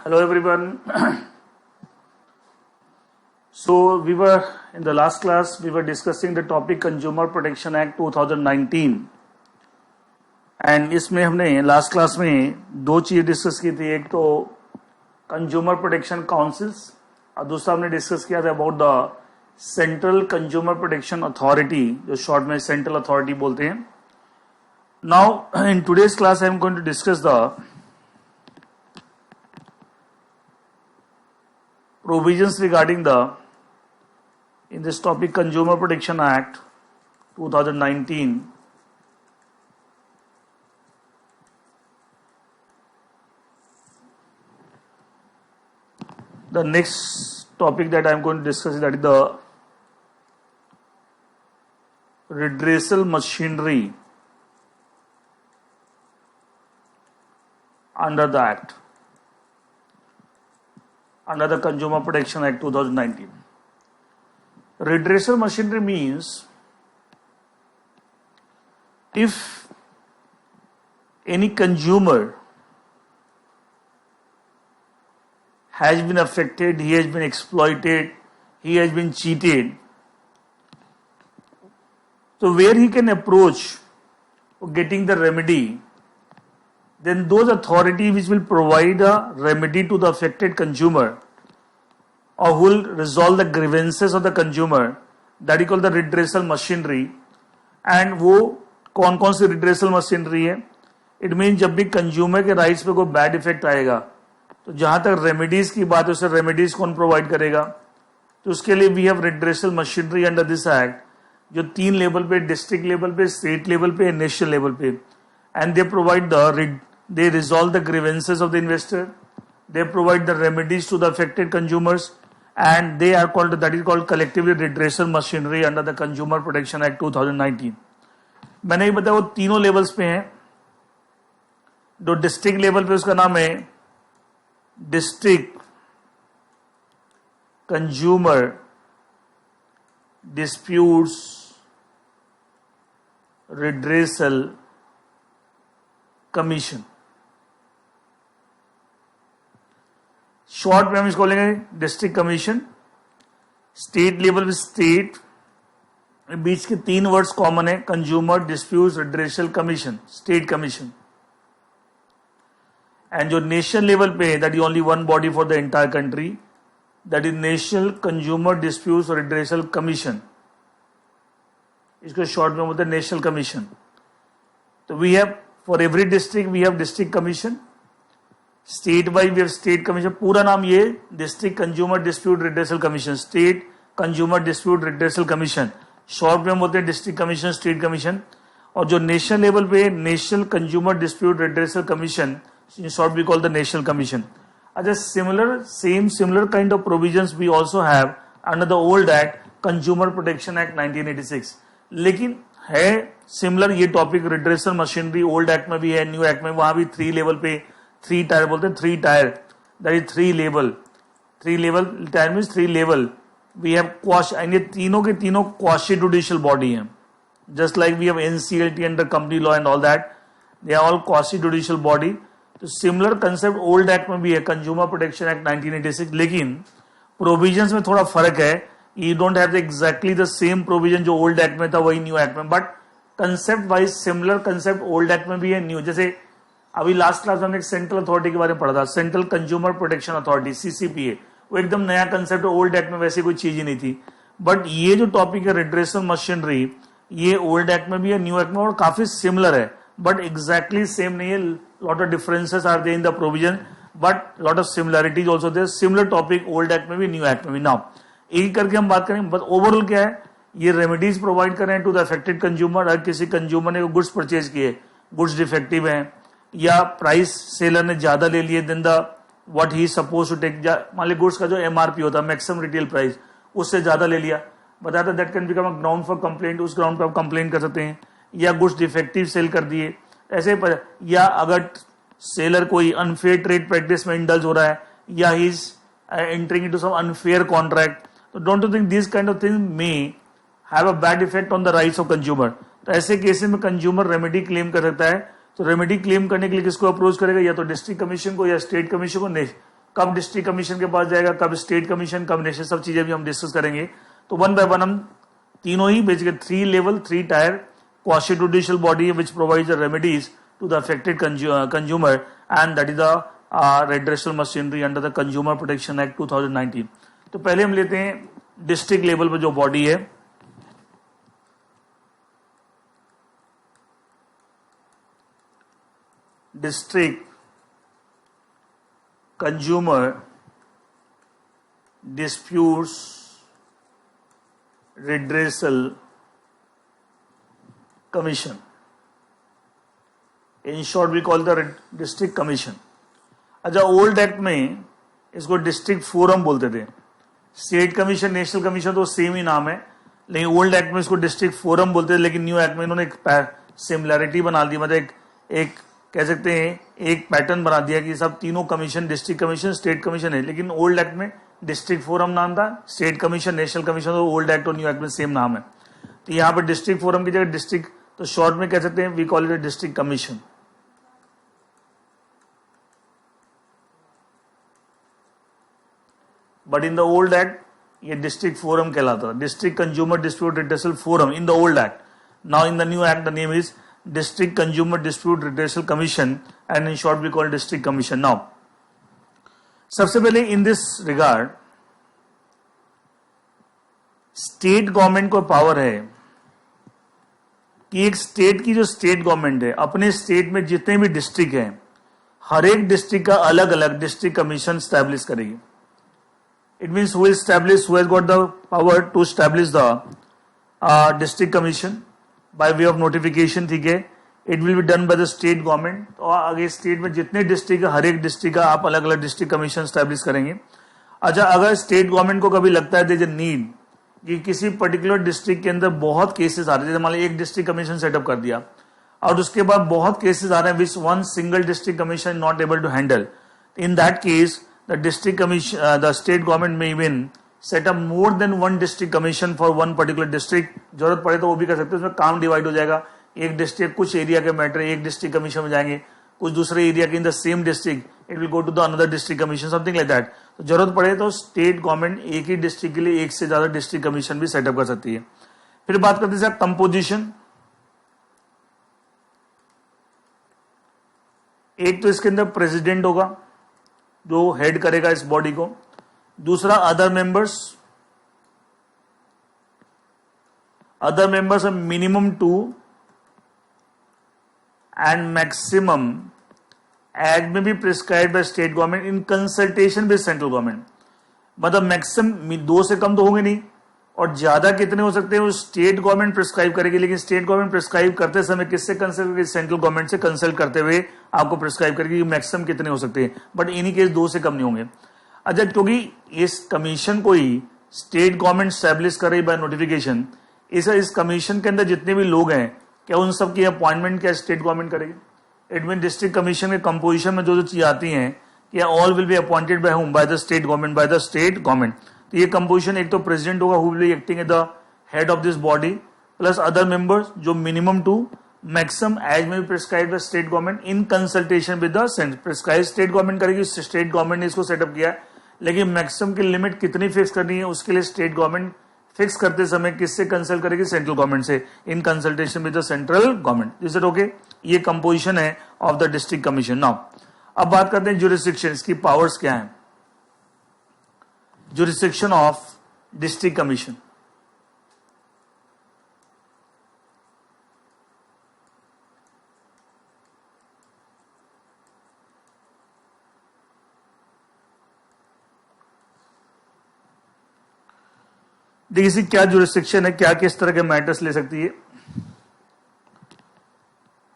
Hello everyone. So we were in the last class we were discussing the topic Consumer Protection Act 2019 and इसमें हमने last class में दो चीज़ discuss की थी. एक तो कंज्यूमर प्रोटेक्शन काउंसिल्स और दूसरा हमने डिस्कस किया था about the central consumer protection authority, जो शॉर्ट में सेंट्रल अथॉरिटी बोलते हैं. Now in today's class I am going to discuss the provisions regarding in this topic Consumer Protection Act 2019. The next topic that I am going to discuss is that is the redressal machinery under the Act. Under the Consumer Protection Act 2019. Redressal machinery means if any consumer has been affected, he has been exploited, he has been cheated, so where he can approach for getting the remedy, then those authorities which will provide a remedy to the affected consumer or who will resolve the grievances of the consumer, that is called the redressal machinery. And वो कौन कौन सी redressal machinery है? It means जब भी consumer के rights पे कोई bad effect आएगा, तो जहाँ तक remedies की बात है, उसे remedies कौन provide करेगा? तो उसके लिए we have redressal machinery under this act, जो 3 लेवल पे, डिस्ट्रिक्ट लेवल पे, स्टेट लेवल पे, नेशनल लेवल पे, and they provide they resolve the grievances of the investor, they provide the remedies to the affected consumers, and they are called, that is called collectively redressal machinery under the Consumer Protection Act 2019. मैंने ही बताया वो तीनों levels पे हैं. जो district level पे उसका नाम है district consumer disputes redressal commission. Short में हम इसको लेंगे डिस्ट्रिक्ट कमीशन. स्टेट लेवल पे स्टेट, बीच के 3 वर्ड्स कॉमन है, consumer dispute redressal commission, state commission. And जो नेशनल लेवल पे है, that is only one body for the entire country, that is national consumer dispute redressal commission. इसको short में बोलते हैं नेशनल कमीशन. तो we have for every district we have district commission. State wise we have state commission. पूरा नाम ये district consumer dispute redressal commission, state consumer dispute redressal commission. Short में हम बोलते हैं डिस्ट्रिक्ट कमीशन, स्टेट कमीशन. और जो नेशनल लेवल पे national consumer dispute redressal commission, in short we call the national commission. अच्छा, similar kind of provisions we also have under the old act consumer protection act 1986. लेकिन है similar ये topic redressal machinery old act में भी है, new act में. वहां भी 3 लेवल पे 3 टायर बोलते हैं, 3 tier, that is 3 level. 3 level tier means 3 level. We have quasi, and ये तीनों के तीनों क्वाशी जुडिशियल बॉडी हैं. Just like we have NCLT under company law and all that, they are all quasi judicial body. तो similar concept old act में भी है, consumer protection act 1986. लेकिन प्रोविजंस में थोड़ा फर्क है. You don't have exactly the same provision जो ओल्ड एक्ट में था वही न्यू एक्ट में, but concept wise similar concept old act में भी है, न्यू. जैसे अभी लास्ट क्लास में हमने एक सेंट्रल अथॉरिटी के बारे में पढ़ा था, central consumer protection authority, CCPA. वो एकदम नया कंसेप्ट है, ओल्ड एक्ट में वैसे कोई चीज ही नहीं थी. बट ये जो टॉपिक है रिड्रेसल मशीनरी, ये ओल्ड एक्ट में भी है, न्यू एक्ट में, और काफी सिमिलर है, बट एग्जैक्टली सेम नहीं है. Lot of differences are there in the provision, but lot of similarities also there. Similar topic old act में भी, न्यू एक्ट में भी. नाउ एक करके हम बात करेंगे, बट ओवरऑल क्या है, ये रेमेडीज प्रोवाइड कर रहे हैं टू द अफेक्टेड कंज्यूमर. अगर किसी कंज्यूमर ने गुड्स परचेज किए, गुड्स डिफेक्टिव हैं, या प्राइस सेलर ने ज्यादा ले लिए then the what he suppose to take. मान ली गुड्स का जो एमआरपी होता है, मैक्सिमम रिटेल प्राइस, उससे ज्यादा ले लिया, बताया that can become a ground for complaint. उस ग्राउंड पर आप कंप्लेंट कर सकते हैं. या गुड्स डिफेक्टिव सेल कर दिए ऐसे पर, या अगर सेलर कोई अनफेयर ट्रेड प्रैक्टिस में इंडल्ज हो रहा है, या he is entering into some unfair contract, तो don't you think this kind of thing may have a bad effect on the rights of consumer. तो ऐसे केसेस में कंज्यूमर रेमेडी क्लेम कर सकता है. तो रेमेडी क्लेम करने के लिए किसको अप्रोच करेगा, या तो डिस्ट्रिक्ट कमीशन को, या स्टेट कमीशन को, कब डिस्ट्रिक्ट कमीशन के पास जाएगा, कब स्टेट कमीशन, कब नेशनल, सब चीजें भी हम डिस्कस करेंगे। तो वन बाय वन हम तीनों ही basically 3 level 3 tier quasi judicial body which provides the remedies to the affected consumer and that is the redressal machinery under the consumer protection act 2019। तो पहले हम लेते हैं डिस्ट्रिक्ट लेवल पर जो बॉडी है, district consumer disputes redressal commission, in short we call the district commission. अच्छा, old act में इसको डिस्ट्रिक्ट फोरम बोलते थे। स्टेट कमीशन, नेशनल कमीशन तो सेम ही नाम है, लेकिन ओल्ड एक्ट में इसको डिस्ट्रिक्ट फोरम बोलते थे। लेकिन न्यू एक्ट में इन्होंने एक सिमिलैरिटी बना दी, मतलब एक कह सकते हैं एक पैटर्न बना दिया कि सब तीनों commission, district commission, state commission है। लेकिन ओल्ड एक्ट में डिस्ट्रिक्ट फोरम नाम था, स्टेट कमीशन, नेशनल कमीशन, तो ओल्ड एक्ट और न्यू एक्ट में सेम नाम है। तो यहाँ पर डिस्ट्रिक्ट फोरम की जगह डिस्ट्रिक्ट, तो शॉर्ट में कह सकते हैं we call it district commission. But in the old act ये डिस्ट्रिक्ट फोरम कहलाता था, district consumer dispute redressal forum in the old act. Now in the new act the name is District Consumer Dispute Redressal Commission and in short we call District Commission. Now, सबसे पहले in this regard, state government को power है कि एक state की जो state government है अपने स्टेट में जितने भी डिस्ट्रिक्ट हैं हर एक डिस्ट्रिक्ट का अलग अलग डिस्ट्रिक्ट कमीशन स्टैब्लिश करेगी। It means who establish, who has got the power to establish the district commission by way of notification, ठीक है। It will be done by the state government. और आगे स्टेट में जितने डिस्ट्रिक्ट है हर एक district का आप अलग अलग डिस्ट्रिक्ट कमीशन स्टैब्लिश करेंगे। अच्छा, अगर स्टेट गवर्नमेंट को कभी लगता है देयर इज अ नीड कि किसी पर्टिकुलर डिस्ट्रिक्ट के अंदर बहुत केसेस आ रहे हैं, जैसे मान लीजिए एक डिस्ट्रिक्ट कमीशन सेटअप कर दिया और उसके बाद बहुत केसेस आ रहे हैं which one single district commission not able to handle, in that case the district commission, the state government may even set up more than one district commission for one particular district. जरूरत पड़े तो वो भी कर सकते हैं, उसमें काम डिवाइड हो जाएगा। एक डिस्ट्रिक्ट, कुछ एरिया के मैटर एक डिस्ट्रिक्ट कमीशन में जाएंगे, कुछ दूसरे एरिया के in the same district it will go to the another district commission, something like that. तो जरूरत पड़े तो स्टेट गवर्नमेंट एक ही डिस्ट्रिक्ट के लिए एक से ज्यादा डिस्ट्रिक्ट कमीशन भी सेटअप कर सकती है। फिर बात करते हैं कंपोजिशन। एक तो इसके अंदर प्रेसिडेंट होगा जो हेड करेगा इस बॉडी को, दूसरा other members minimum 2 and maximum as में भी prescribe by state government in consultation with central government. मतलब मैक्सिमम 2 से कम तो होंगे नहीं, और ज्यादा कितने हो सकते हैं वो स्टेट गवर्नमेंट प्रिस्क्राइब करेगी। लेकिन स्टेट गवर्नमेंट प्रिस्क्राइब करते समय किससे कंसल्ट करेगी? सेंट्रल गवर्नमेंट से कंसल्ट करते हुए आपको प्रिस्क्राइब करेगी मैक्सिमम कितने हो सकते हैं, बट इन्हीं केस 2 से कम नहीं होंगे। अच्छा, क्योंकि इस कमीशन को ही स्टेट गवर्नमेंट स्टैब्लिश कर रही बाय नोटिफिकेशन, इस कमीशन के अंदर जितने भी लोग हैं क्या उन सब की अपॉइंटमेंट क्या स्टेट गवर्नमेंट करेगी? इट मीन डिस्ट्रिक्ट कमीशन के कंपोजिशन में जो जो चीज आती हैं क्या all will be appointed by whom? By the state government, by the state government. तो ये कंपोजिशन एक तो प्रेसिडेंट होगा who will be acting as the head of this body, plus other members जो मिनिमम 2 मैक्सिमम एज में भी prescribe the state government in consultation with the prescribe state government करेगी, state government ने इसको setup किया है। लेकिन मैक्सिमम की लिमिट कितनी फिक्स करनी है उसके लिए स्टेट गवर्नमेंट फिक्स करते समय किससे कंसल्ट करेगी? सेंट्रल गवर्नमेंट से, इन consultation with the central government. Is it okay? ये कंपोजिशन है of the district commission. Now अब बात करते हैं ज्यूरिसडिक्शन, इसकी पावर्स क्या है। Jurisdiction of district commission. देखिए इसी क्या ज्यूरिसडिक्शन है, क्या किस तरह के मैटर्स ले सकती है।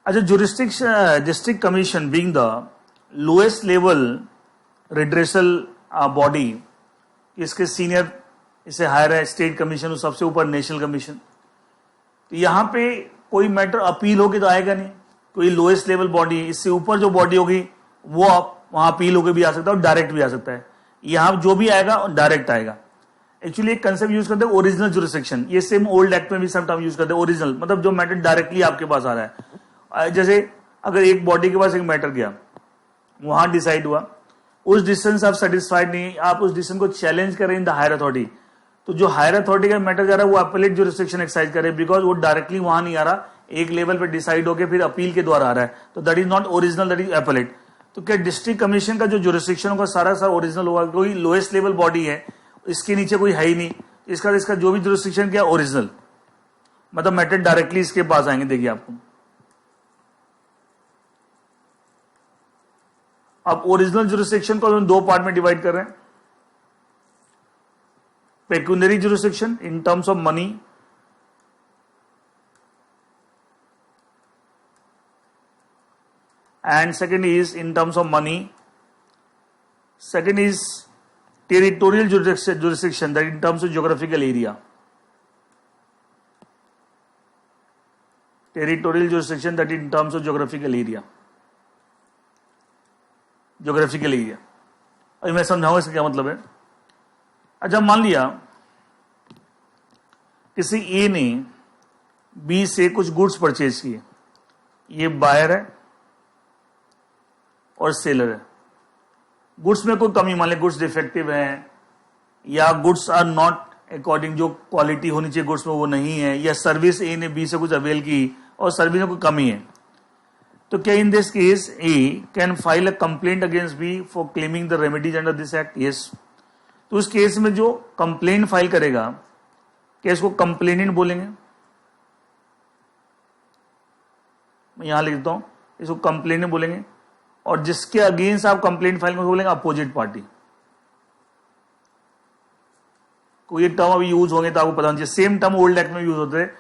अच्छा, jurisdiction district commission being the lowest level redressal body, इसके सीनियर इसे हायर है स्टेट कमीशन, सबसे ऊपर नेशनल कमीशन। तो यहां पे कोई मैटर अपील होगी तो आएगा नहीं, कोई लोएस्ट लेवल बॉडी, इससे ऊपर जो बॉडी होगी वो वहां अपील होकर भी आ सकता है और डायरेक्ट भी आ सकता है। यहां जो भी आएगा डायरेक्ट आएगा। एक्चुअली एक कंसेप्ट यूज करते हैं ओरिजिनल ज्यूरिसडिक्शन, ये सेम ओल्ड एक्ट में भी सम टाइम यूज करते हैं ओरिजिनल, मतलब जो मैटर डायरेक्टली आपके पास आ रहा है। जैसे अगर एक बॉडी के पास एक मैटर गया, वहां डिसाइड हुआ उस डिसीजन से आप सेटिस्फाइड नहीं, आप उस डिसीजन को चैलेंज करें इन द हायर अथॉरिटी, तो जो हायर अथॉरिटी का मैटर जा रहा है वो अपीलेट ज्यूरिसडिक्शन एक्सरसाइज करे, बिकॉज वो डायरेक्टली वहां नहीं आ रहा, एक लेवल पे डिसाइड होकर फिर अपील के द्वारा आ रहा है, तो that is not original, that is appellate. तो क्या डिस्ट्रिक्ट कमीशन का जो ज्यूरिसडिक्शन होगा सारा ओरिजिनल होगा, कोई लोएस्ट लेवल बॉडी है, इसके नीचे कोई है ही नहीं, इसका जो भी ज्यूरिसडिक्शन क्या ओरिजिनल, मतलब मैटर डायरेक्टली इसके पास आएंगे। देखिए आपको अब ओरिजिनल ज्यूरिसडिक्शन को हम दो पार्ट में डिवाइड कर रहे हैं, pecuniary jurisdiction in terms of money and second is in terms of money, second is territorial jurisdiction, that in terms of geographical area, territorial jurisdiction that in terms of geographical area, अभी मैं समझाऊंगा इसका क्या मतलब है। अच्छा मान लिया किसी ए ने बी से कुछ गुड्स परचेज किए, ये बायर है और सेलर है, गुड्स में कोई कमी, मान लें गुड्स डिफेक्टिव है या गुड्स आर नॉट अकॉर्डिंग, जो क्वालिटी होनी चाहिए गुड्स में वो नहीं है, या सर्विस ए ने बी से कुछ अवेल की और सर्विस में कोई कमी है, तो क्या in this case A can file a complaint against B for claiming the remedies under this act? Yes. तो उस केस में जो कंप्लेंट फाइल करेगा, क्या इसको कंप्लेनेंट बोलेंगे? मैं यहां लिखता हूं, इसको कंप्लेनेंट बोलेंगे, और जिसके अगेंस्ट आप कंप्लेंट फाइल में बोलेंगे अपोजिट पार्टी। कोई एक टर्म अभी यूज होंगे तो आपको पता होना चाहिए, सेम टर्म ओल्ड एक्ट में यूज होते हैं।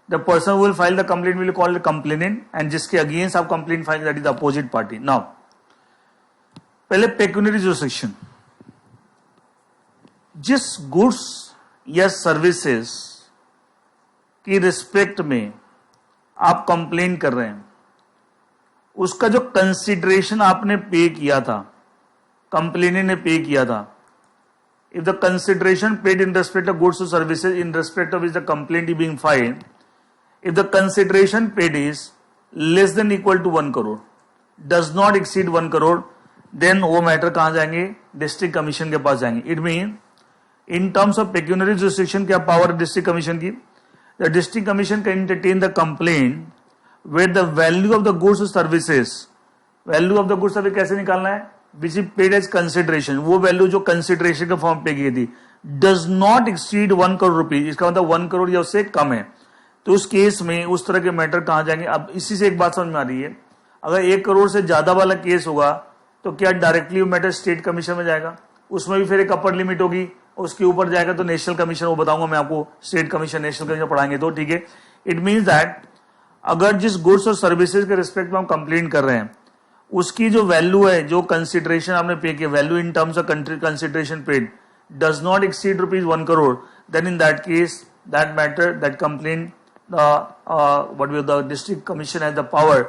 The person will file the complaint will called the complainant, and जिसके अगेंस्ट आप complaint file that is the opposite party. Now पहले पेक्यूनरी ज्यूरिसडिक्शन, जिस गुड्स या सर्विसेज की रिस्पेक्ट में आप कंप्लेन कर रहे हैं, उसका जो कंसिडरेशन आपने पे किया था, कंप्लेनेंट ने पे किया था, if the consideration paid in respect of goods और services in respect of is the complaint is being filed, if the consideration paid is less than equal to 1 crore, does not exceed 1 crore, then वो matter कहां जाएंगे? District commission के पास जाएंगे। It mean in terms of pecuniary jurisdiction क्या power district commission की? The district commission can entertain the complaint where the value of the goods or services, value of the goods service कैसे निकालना है? which is paid as consideration, वो value जो consideration के form पे की थी, does not exceed 1 crore rupees, इसका मतलब 1 करोड़ या उससे कम है, तो उस केस में उस तरह के मैटर कहां जाएंगे? अब इसी से एक बात समझ में आ रही है, अगर 1 करोड़ से ज्यादा वाला केस होगा तो क्या डायरेक्टली वो मैटर स्टेट कमीशन में जाएगा? उसमें भी फिर एक अपर लिमिट होगी, उसके ऊपर जाएगा तो नेशनल कमीशन, वो बताऊंगा मैं आपको, स्टेट कमीशन नेशनल कमीशन पढ़ाएंगे तो, ठीक है। इट मीन्स दैट अगर जिस गुड्स और सर्विसेज के रिस्पेक्ट में हम कंप्लेन कर रहे हैं, उसकी जो वैल्यू है, जो कंसिडरेशन आपने पे किया, value in terms of consideration paid does not exceed ₹1 crore, then in that case that matter that complain what will the district commission has the power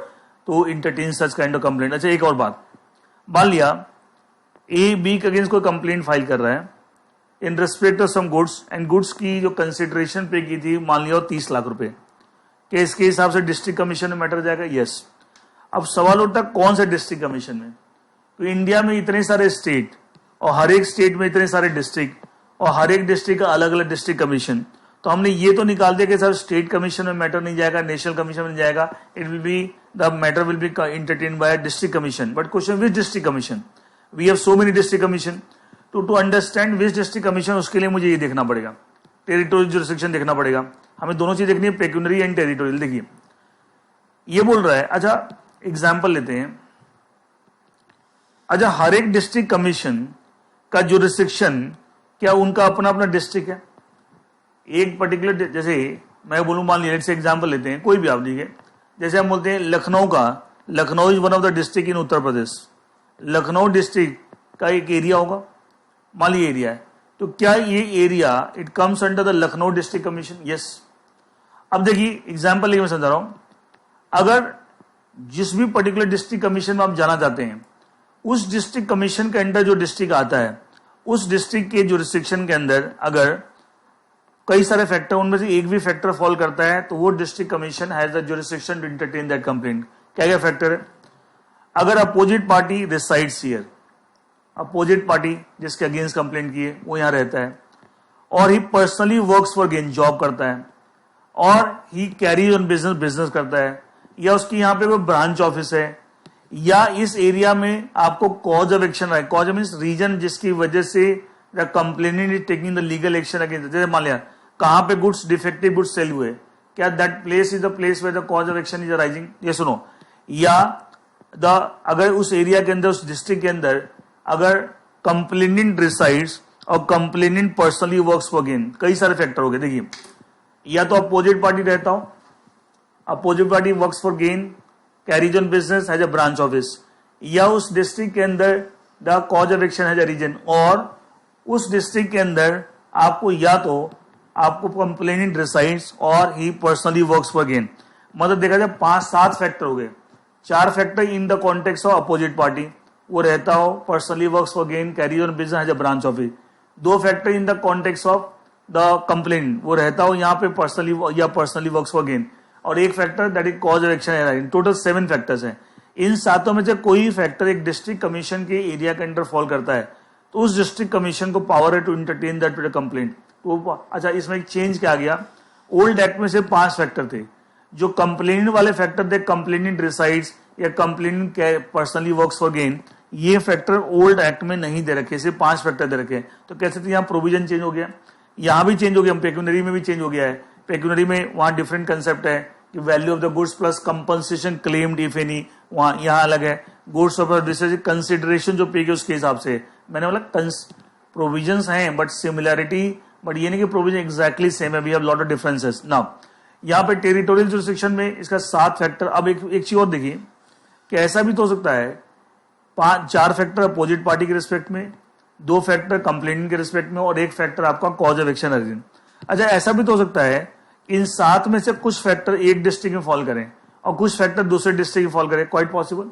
to entertain such kind of complaint. अच्छा एक और बात, मान लिया A B के against कोई complaint file कर रहा है in respect of some goods, and goods की जो कंसिडरेशन पे की थी मान लिया 30 लाख रुपए, कि इसके हिसाब से डिस्ट्रिक्ट कमीशन में मैटर जाएगा? यस। अब सवाल उठता कौन से डिस्ट्रिक्ट कमीशन में? तो इंडिया में इतने सारे स्टेट और हर एक स्टेट में इतने सारे डिस्ट्रिक्ट और हर एक डिस्ट्रिक्ट का अलग अलग डिस्ट्रिक्ट कमीशन, तो हमने ये तो निकाल दिया कि सर स्टेट कमीशन में मैटर नहीं जाएगा, नेशनल कमीशन में जाएगा, it will be the matter will be entertained by district commission. But question which district commission? We have so many district commission, to understand which district commission, उसके लिए मुझे ये देखना पड़ेगा, टेरिटोरियल ज्यूरिसडिक्शन देखना पड़ेगा, हमें दोनों चीज देखनी है, पेक्यूनरी एंड टेरिटोरियल। देखिए ये बोल रहा है, अच्छा एग्जांपल लेते हैं, अच्छा हर एक डिस्ट्रिक्ट कमीशन का ज्यूरिसडिक्शन क्या उनका अपना अपना डिस्ट्रिक्ट है? एक पर्टिकुलर, जैसे मैं बोलूं, मान लीजिए से एग्जांपल लेते हैं, कोई भी आप लीजिए, जैसे हम बोलते हैं लखनऊ का, Lucknow is one of the district in Uttar Pradesh, Lucknow district का एक एरिया होगा, मान लीजिए एरिया है, तो क्या ये area it comes under the Lucknow district commission? Yes. अब देखिए एग्जांपल लेके मैं समझा रहा हूं, अगर जिस भी पर्टिकुलर डिस्ट्रिक्ट कमीशन में आप जाना चाहते हैं, उस डिस्ट्रिक्ट कमीशन के अंडर जो डिस्ट्रिक्ट आता है, उस डिस्ट्रिक्ट के ज्यूरिसडिक्शन के अंदर अगर कई सारे फैक्टर, उनमें से एक भी फैक्टर फॉल करता है, तो वो district commission has the jurisdiction to entertain that complaint. क्या क्या फैक्टर है? अगर opposite party resides here, opposite party जिसके अगेंस्ट कंप्लेंट की है वो यहाँ रहता है, और he personally works for gain, job करता है, और ही कैरी ऑन बिजनेस करता है, या उसकी यहाँ पे कोई ब्रांच ऑफिस है, या इस एरिया में आपको कॉज ऑफ एक्शन है, कॉज मीन्स रीजन जिसकी वजह से the complainant is taking the legal action against, जैसे मान लिया कहां पे गुड्स डिफेक्टिव गुड्स सेल हुए, क्या that place is the place where the cause of action is arising, ये सुनो, या अगर उस एरिया के अंदर, उस डिस्ट्रिक्ट के अंदर अगर कंप्लेनेंट रिसाइड्स और complainant personally works for gain, कई सारे फैक्टर हो गए। देखिए, या तो अपोजिट पार्टी रहता हो, opposite party works for gain, carries on business, has a branch office, या उस डिस्ट्रिक्ट के अंदर the cause of action has a reason, और उस डिस्ट्रिक्ट के अंदर आपको या तो आपको कंप्लेनेंट रिसाइड्स और he personally works for gain, मतलब देखा जाए 5-7 फैक्टर हो गए। 4 factor in the context of opposite party, वो रहता हो, personally works for gain, carry on business, has a branch office. 2 factor in the context of the complaint, वो रहता हो यहाँ पे पर्सनली या पर्सनली वर्क्स फॉर गेन, और 1 factor that is cause of action. Total 7 factors हैं। इन 7 में से कोई फैक्टर एक डिस्ट्रिक्ट कमीशन के एरिया के अंडर फॉल करता है तो उस डिस्ट्रिक्ट कमीशन को पावर है टू एंटरटेन दैट कंप्लेंट। तो अच्छा, इसमें एक चेंज क्या आ गया, ओल्ड एक्ट में से 5 फैक्टर थे, जो कंप्लेंट वाले फैक्टर थे, कंप्लेनेंट रिसाइड्स या complainant personally works for gain, ये फैक्टर ओल्ड एक्ट में नहीं दे रखे, सिर्फ 5 फैक्टर दे रखे। तो कैसे थे, यहाँ प्रोविजन चेंज हो गया, यहाँ भी चेंज हो गया, पेक्यूनरी में भी चेंज हो गया है। पेक्यूनरी में वहां डिफरेंट कंसेप्ट है कि value of the goods plus compensation claimed if any, वहां यहाँ अलग है। गुड्स ऑफ कंसिडरेशन जो पे की उसके हिसाब से, मैंने बोला प्रोविजंस हैं बट सिमिलैरिटी, बट ये नहीं कि प्रोविजन एग्जैक्टली सेम है, we have lot of differences. Now यहाँ पे टेरिटोरियल जुरिसडिक्शन में इसका 7 फैक्टर। अब एक चीज और देखिए कि ऐसा भी तो हो सकता है 4 फैक्टर अपोजिट पार्टी के रिस्पेक्ट में, 2 फैक्टर कंप्लेंट के रिस्पेक्ट में, और 1 फैक्टर आपका कॉज ऑफ एक्शन रीजन। अच्छा, ऐसा भी तो हो सकता है इन 7 में से कुछ फैक्टर एक डिस्ट्रिक्ट में फॉल करें और कुछ फैक्टर दूसरे डिस्ट्रिक्ट में फॉल करें, क्वाइट पॉसिबल।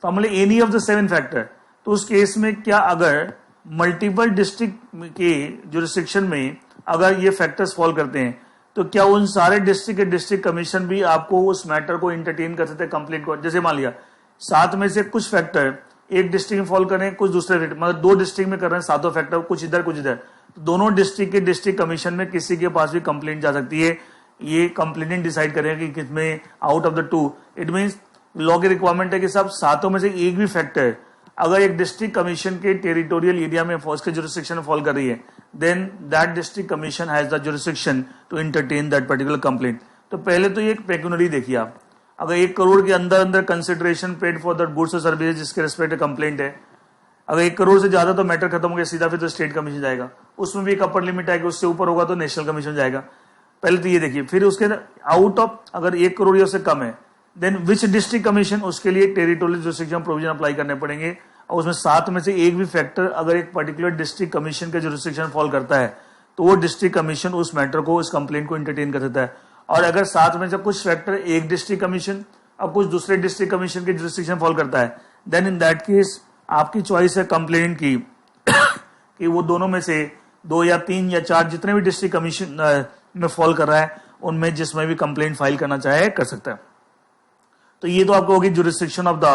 तो हमने एनी ऑफ द 7 फैक्टर, तो उस केस में क्या अगर मल्टीपल डिस्ट्रिक्ट के जुरिसडिक्शन में अगर ये फैक्टर्स फॉल करते हैं तो क्या उन सारे डिस्ट्रिक्ट के डिस्ट्रिक्ट कमीशन भी आपको उस मैटर को एंटरटेन कर सकते हैं कंप्लेंट को। जैसे मान लिया 7 में से कुछ फैक्टर एक डिस्ट्रिक्ट में फॉल कर रहे हैं, कुछ दूसरे फैक्टर, मतलब 2 डिस्ट्रिक्ट में कर रहे हैं 7 फैक्टर, कुछ इधर कुछ इधर, तो दोनों डिस्ट्रिक्ट के डिस्ट्रिक्ट कमीशन में किसी के पास भी कंप्लेंट जा सकती है। ये कंप्लेनेंट डिसाइड करेगा कि किसमें out of the 2, it means law की रिक्वायरमेंट है कि सब 7 में से एक भी फैक्टर अगर एक डिस्ट्रिक्ट कमीशन के टेरिटोरियल एरिया में उसके जुरिसडिक्शन में फॉल कर रही है, then that district commission has the jurisdiction to entertain that particular complaint. तो पहले तो ये पेक्यूनरी देखिए आप, अगर 1 करोड़ के अंदर अंदर consideration paid for the goods और सर्विसेज जिसके रिस्पेक्ट कंप्लेंट है, अगर 1 करोड़ से ज्यादा तो मैटर खत्म हो गया, सीधा फिर तो स्टेट कमीशन जाएगा, उसमें भी एक अपर लिमिट है कि उससे ऊपर होगा तो नेशनल कमीशन जाएगा। पहले तो ये देखिए, फिर उसके आउट ऑफ अगर 1 करोड़ या उससे कम है, देन विच डिस्ट्रिक्ट कमीशन, उसके लिए टेरिटोरियल जुरिसडिक्शन प्रोविजन अप्लाई करने पड़ेंगे, और उसमें 7 में से एक भी फैक्टर अगर एक पर्टिकुलर डिस्ट्रिक्ट कमीशन के जुरिसडिक्शन फॉल करता है तो वो डिस्ट्रिक्ट कमीशन उस मैटर को, उस कंप्लेंट को एंटरटेन कर सकता है। और अगर 7 में से कुछ फैक्टर एक डिस्ट्रिक्ट कमीशन और कुछ दूसरे डिस्ट्रिक्ट कमीशन के जुरिसडिक्शन फॉल करता है, देन इन दैट केस आपकी चॉइस है कंप्लेंट की कि वो दोनों में से 2 या 3 या 4 जितने भी डिस्ट्रिक्ट कमीशन में फॉल कर रहा है उनमें जिसमें भी कंप्लेंट फाइल करना चाहे कर सकता है। तो ये तो आपको होगी jurisdiction of the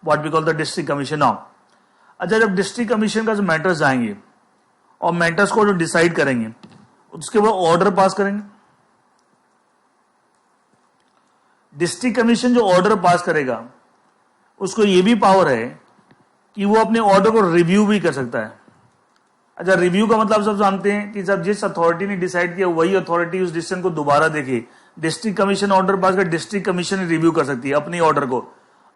what we call the district commission. Now अच्छा, जब डिस्ट्रिक्ट कमीशन का जो मैटर्स आएंगे और मैटर्स को जो डिसाइड करेंगे उसके बाद ऑर्डर पास करेंगे। डिस्ट्रिक्ट कमीशन जो ऑर्डर पास करेगा उसको ये भी पावर है कि वो अपने ऑर्डर को रिव्यू भी कर सकता है। अच्छा, रिव्यू का मतलब सब जानते हैं कि जब जिस अथॉरिटी ने डिसाइड किया वही अथॉरिटी उस डिसीजन को दोबारा देखे। डिस्ट्रिक्ट कमीशन ऑर्डर पास कर, डिस्ट्रिक्ट कमीशन रिव्यू कर सकती है अपनी ऑर्डर को,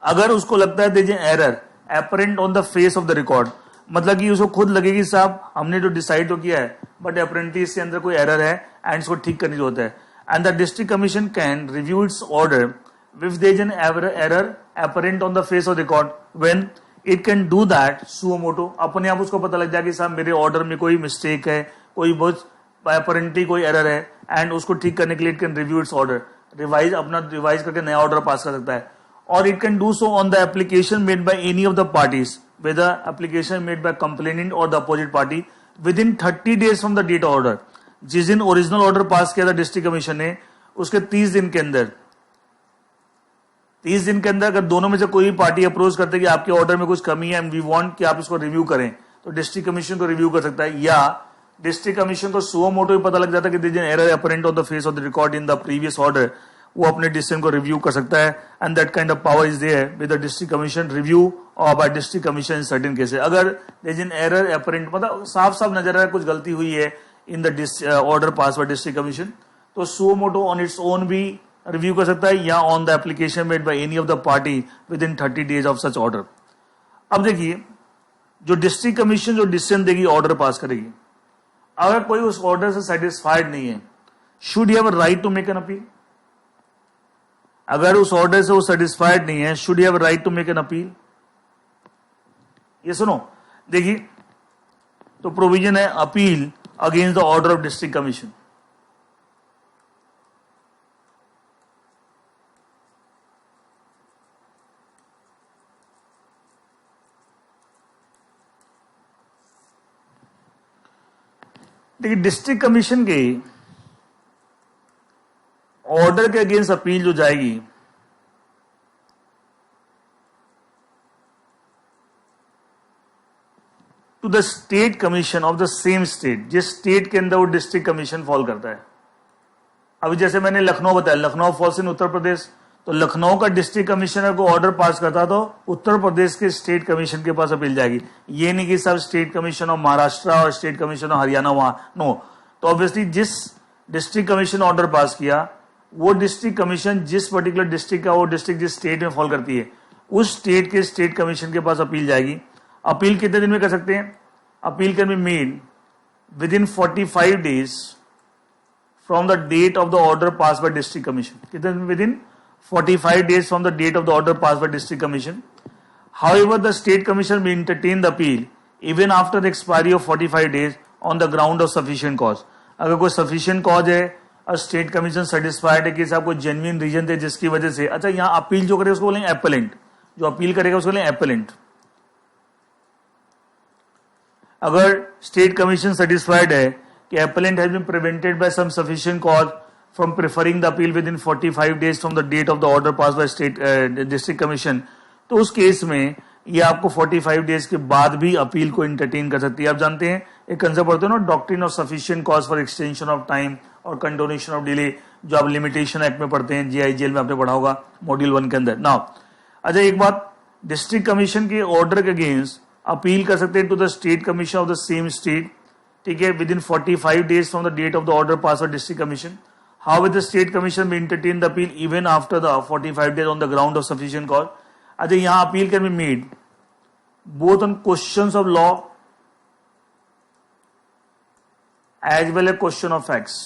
अगर उसको लगता है there error apparent on the face of the record, मतलब कि उसको खुद लगेगी साहब हमने जो डिसाइड तो किया है बट अप्रेंटली इसके अंदर कोई एरर है एंड इसको ठीक करने की जरूरत है, and the district commission can review its order if there is an error apparent on the face of the record, when it can do that suo motu, अपने आप उसको पता लग जाए कि साहब मेरे ऑर्डर में कोई मिस्टेक है, कोई बहुत अपरेंटली कोई एरर है, एंड उसको ठीक करने के लिए it can review its order, revise करके नया ऑर्डर पास कर सकता है। और it can do so on the application made by any of the parties, whether application made by complainant और the opposite party, within 30 days from the date order. जिस दिन original order pass किया था district commission ने उसके 30 दिन के अंदर 30 दिन के अंदर अगर दोनों में से कोई भी पार्टी अप्रोच करते कि आपके ऑर्डर में कुछ कमी है एंड वी वांट कि आप इसको रिव्यू करें, तो डिस्ट्रिक्ट कमीशन को रिव्यू कर सकता है, या डिस्ट्रिक्ट कमीशन को सुओ मोटो भी पता लग जाता है कि there is an error apparent on the face of the record in the previous order, वो अपने डिसीजन को रिव्यू कर सकता है and that kind of power is there with the district commission review और by district commission in certain cases. अगर there is an error apparent, मतलब साफ साफ नजर आ रहा है कुछ गलती हुई है in the order pass by district commission, तो suo motu on its own भी रिव्यू कर सकता है या on the application made by any of the party within 30 days of such order. अब देखिए, जो डिस्ट्रिक्ट कमीशन जो डिसीजन देगी, ऑर्डर पास करेगी, अगर कोई उस ऑर्डर से सेटिस्फाइड नहीं है, should have a right to make an appeal? अगर उस ऑर्डर से वो सेटिस्फाइड नहीं है, should have a right to make an appeal? ये सुनो, देखिए, तो प्रोविजन है appeal against the order of district commission. देखिए, डिस्ट्रिक्ट कमीशन के ऑर्डर के अगेंस्ट अपील जो जाएगी, to the state commission of the same state, जिस स्टेट के अंदर वो डिस्ट्रिक्ट कमीशन फॉल करता है। अभी जैसे मैंने लखनऊ बताया, लखनऊ फॉल्स इन उत्तर प्रदेश, तो लखनऊ का डिस्ट्रिक्ट कमिश्नर को ऑर्डर पास करता तो उत्तर प्रदेश के स्टेट कमीशन के पास अपील जाएगी। ये नहीं कि सब स्टेट कमीशन ऑफ महाराष्ट्र और स्टेट कमीशन ऑफ हरियाणा वहां, नो। तो ऑब्वियसली जिस डिस्ट्रिक्ट कमीशन ऑर्डर पास किया, वो डिस्ट्रिक्ट कमीशन जिस पर्टिकुलर डिस्ट्रिक्ट का, वो डिस्ट्रिक्ट जिस स्टेट में फॉल करती है, उस स्टेट के स्टेट कमीशन के पास अपील जाएगी। अपील कितने दिन में कर सकते हैं? Appeal can be made with in 45 days from the date of the order pass by district commission. कितने दिन? With in 45 days from the date of the order passed by district commission. However, the state commission may entertain the appeal even after the expiry of 45 days on the ground of sufficient cause. अगर कोई sufficient cause है और state commission satisfied है कि साहब कोई genuine reason थे जिसकी वजह से, अच्छा यहाँ अपील जो करेगा उसको बोलेंगे एपेलेंट, जो अपील करेगा उसको बोलेंगे एपेलेंट। अगर स्टेट कमीशन सेटिस्फाइड है कि appellant has been prevented by some sufficient cause from preferring the appeal within 45 days from the date of the order passed by state district commission, तो उस case में ये आपको 45 days के बाद भी अपील को इंटरटेन कर सकती है। आप जानते हैं एक कंसेप्ट पढ़ते हो ना, doctrine of sufficient cause for extension of time और कंडोनेशन ऑफ डिले, जो आप लिमिटेशन एक्ट में पढ़ते हैं, जीआईजीएल में आपने पढ़ा होगा मॉड्यूल 1 के अंदर। नाउ अच्छा, एक बात, डिस्ट्रिक्ट कमीशन के ऑर्डर के अगेंस्ट अपील कर सकते हैं to the state commission of the same state, ठीक है, with in 45 days from the date of the order pass by district commission. How will the state commission may entertain the appeal even after the 45 days on the ground of sufficient cause? अच्छा, यहाँ appeal can be made both on questions of law as well as question of facts.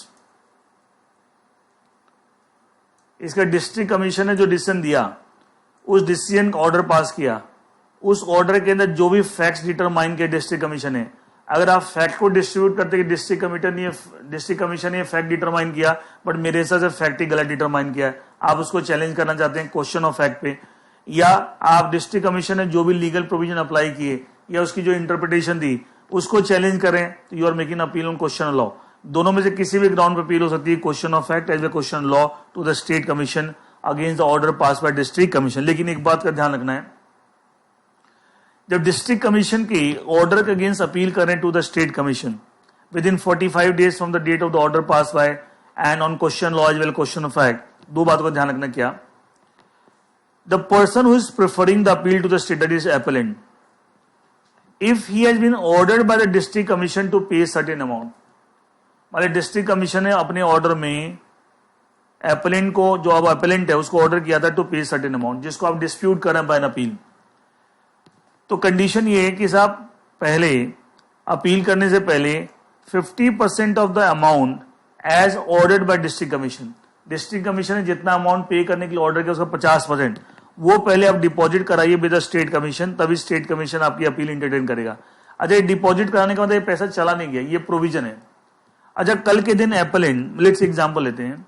इसका district commission ने जो decision दिया, उस decision का order pass किया, उस ऑर्डर के अंदर जो भी फैक्ट्स डिटरमाइन किए डिस्ट्रिक्ट कमीशन ने, अगर आप फैक्ट को डिस्ट्रीब्यूट करते कि डिस्ट्रिक्ट कमीशन ने फैक्ट डिटरमाइन किया बट मेरे हिसाब से फैक्ट ही गलत डिटरमाइन किया है, आप उसको चैलेंज करना चाहते हैं क्वेश्चन ऑफ फैक्ट पे, या आप डिस्ट्रिक्ट कमीशन ने जो भी लीगल प्रोविजन अप्लाई किए या उसकी जो इंटरप्रिटेशन दी उसको चैलेंज करें, तो you are making appeal on question of law. दोनों में से किसी भी ग्राउंड पर अपील हो सकती है, question of fact as a question law to the state commission against the order pass by district commission. लेकिन एक बात का ध्यान रखना है, जब डिस्ट्रिक्ट कमीशन की ऑर्डर के अगेंस्ट अपील करें to the state commission with in 45 days from the date of the order pass by and on question law as well question of fact, दो बातों का ध्यान रखना। क्या? The person who is preferring the appeal to the state, that is appellant, if he has been ordered by the district commission to pay certain amount, मतलब district commission ने अपने order में एपेलेंट को, जो अब एपेलेंट है उसको order किया था टू पे सर्टेन अमाउंट, जिसको आप डिस्प्यूट कर रहे हैं बाय एन अपील, तो कंडीशन ये है कि साहब पहले अपील करने से पहले 50% of the amount as ordered by district commission, district commission ने जितना अमाउंट पे करने के लिए ऑर्डर किया उसका 50% वो पहले आप डिपॉजिट कराइए विद द स्टेट कमीशन, तभी स्टेट कमीशन आपकी अपील इंटरटेन करेगा। अच्छा, डिपॉजिट कराने का मतलब ये पैसा चला नहीं गया, ये प्रोविजन है। अच्छा, कल के दिन एपेलेंट, लेट्स एग्जांपल लेते हैं,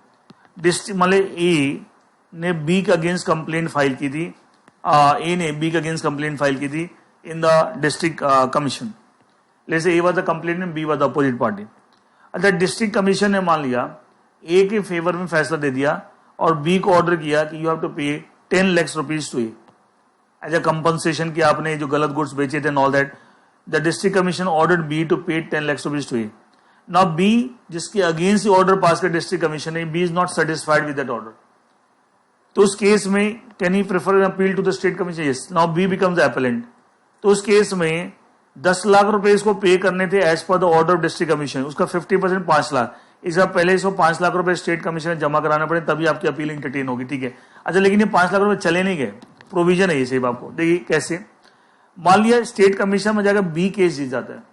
डिस्ट्रिक्ट मतलब ए ने बी के अगेंस्ट कंप्लेंट फाइल की थी, ए ने बी के अगेंस्ट कंप्लेंट फाइल की थी इन द डिस्ट्रिक्ट कमीशन, जैसे A was the complaint and B was the opposite party. अच्छा, डिस्ट्रिक्ट कमीशन ने मान लिया ए के फेवर में फैसला दे दिया और बी को ऑर्डर किया कि you have to pay 10 lakhs rupees to A as a compensation कि आपने जो गलत गुड्स बेचे थे, all that the district commission ordered B to pay 10 lakhs rupees to A. Now B जिसके अगेंस्ट ऑर्डर पास कर डिस्ट्रिक्ट कमीशन है, B is not satisfied with that order, तो उस केस में can he prefer appeal to the state commission? Yes. Now B becomes appellant. तो उस case में 10 लाख रुपए इसको पे करने थे as per the order of district commission, उसका 50% 5 लाख. इसका पहले इसको 5 लाख रुपए स्टेट कमीशन में जमा कराना पड़े, तभी आपकी अपील इंटरटेन होगी. ठीक है. अच्छा, लेकिन ये 5 लाख रुपए चले नहीं गए, प्रोविजन है ये सिर्फ आपको. देखिए कैसे. मान लिया स्टेट कमीशन में जाकर बी केस जीत जाता है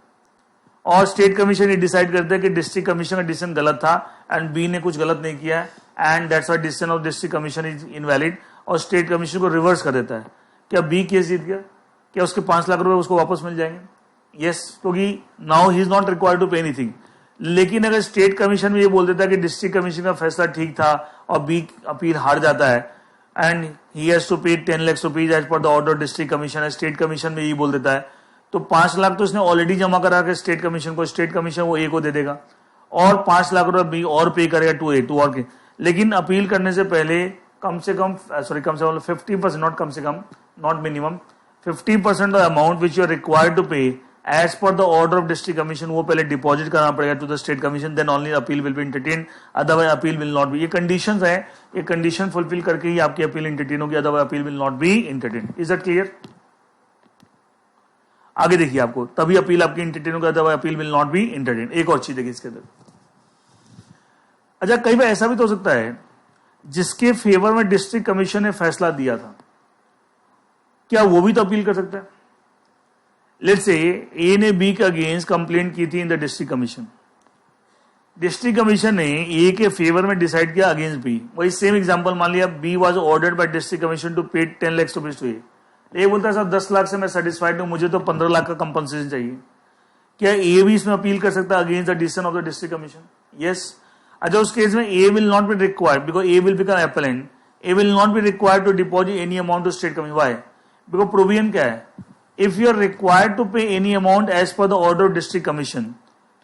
और स्टेट कमीशन ये डिसाइड करता है कि डिस्ट्रिक्ट कमीशन का डिसीजन गलत था एंड बी ने कुछ गलत नहीं किया है and that's why decision of district commission is invalid, और स्टेट कमीशन को रिवर्स कर देता है. क्या बी केस जीत गया? क्या उसके 5 लाख रुपए उसको वापस मिल जाएंगे? यस, क्योंकि now he is not required to pay anything. लेकिन अगर स्टेट कमीशन में ये बोल देता है कि डिस्ट्रिक्ट कमीशन का फैसला ठीक था और बी अपील हार जाता है and he has to pay 10 lakhs rupees as per the order district commission, state commission में ये बोल देता है, तो 5 लाख तो इसने ऑलरेडी जमा करा के स्टेट कमीशन को, स्टेट कमीशन वो ए को दे देगा और 5 लाख रुपए बी और पे करेगा टू ए, टू और के. लेकिन अपील करने से पहले कम से कम 50%, नॉट कम से कम, not minimum, 50% of amount which you are required to pay as per the order of district commission, वो पहले डिपॉजिट करना पड़ेगा to the state commission, then only appeal will be entertain, otherwise appeal will not be. ये conditions है, ये condition fulfil करके ही आपकी अपील एंटरटेन होगी, otherwise appeal will not be entertain. Is that clear? आगे देखिए, आपको तभी अपील आपकी एंटरटेन होगी, otherwise appeal will not be entertain. एक और चीज देखिए इसके अंदर. अच्छा, कई बार ऐसा भी तो हो सकता है जिसके फेवर में डिस्ट्रिक्ट कमीशन ने फैसला दिया था, क्या वो भी तो अपील कर सकता है? लेट्स से ए ने बी के अगेंस्ट कंप्लेंट की थी in the district commission, district commission ने ए के फेवर में डिसाइड किया अगेंस्ट बी. वही सेम एग्जांपल मान लिया, B was ordered by district commission to pay 10 lakhs rupees to A. A बोलता है सर 10 लाख से मैं सेटिस्फाइड हूं, मुझे तो 15 लाख का कंपनसेशन चाहिए. क्या ए भी इसमें अपील कर सकता है against the decision of the district commission? Yes. अच्छा, उस केस में A will not be required because A will become appellant, A will not be required to deposit any amount to state commission. Why? Because provision क्या है, if you are required to pay any amount as per the order of district commission,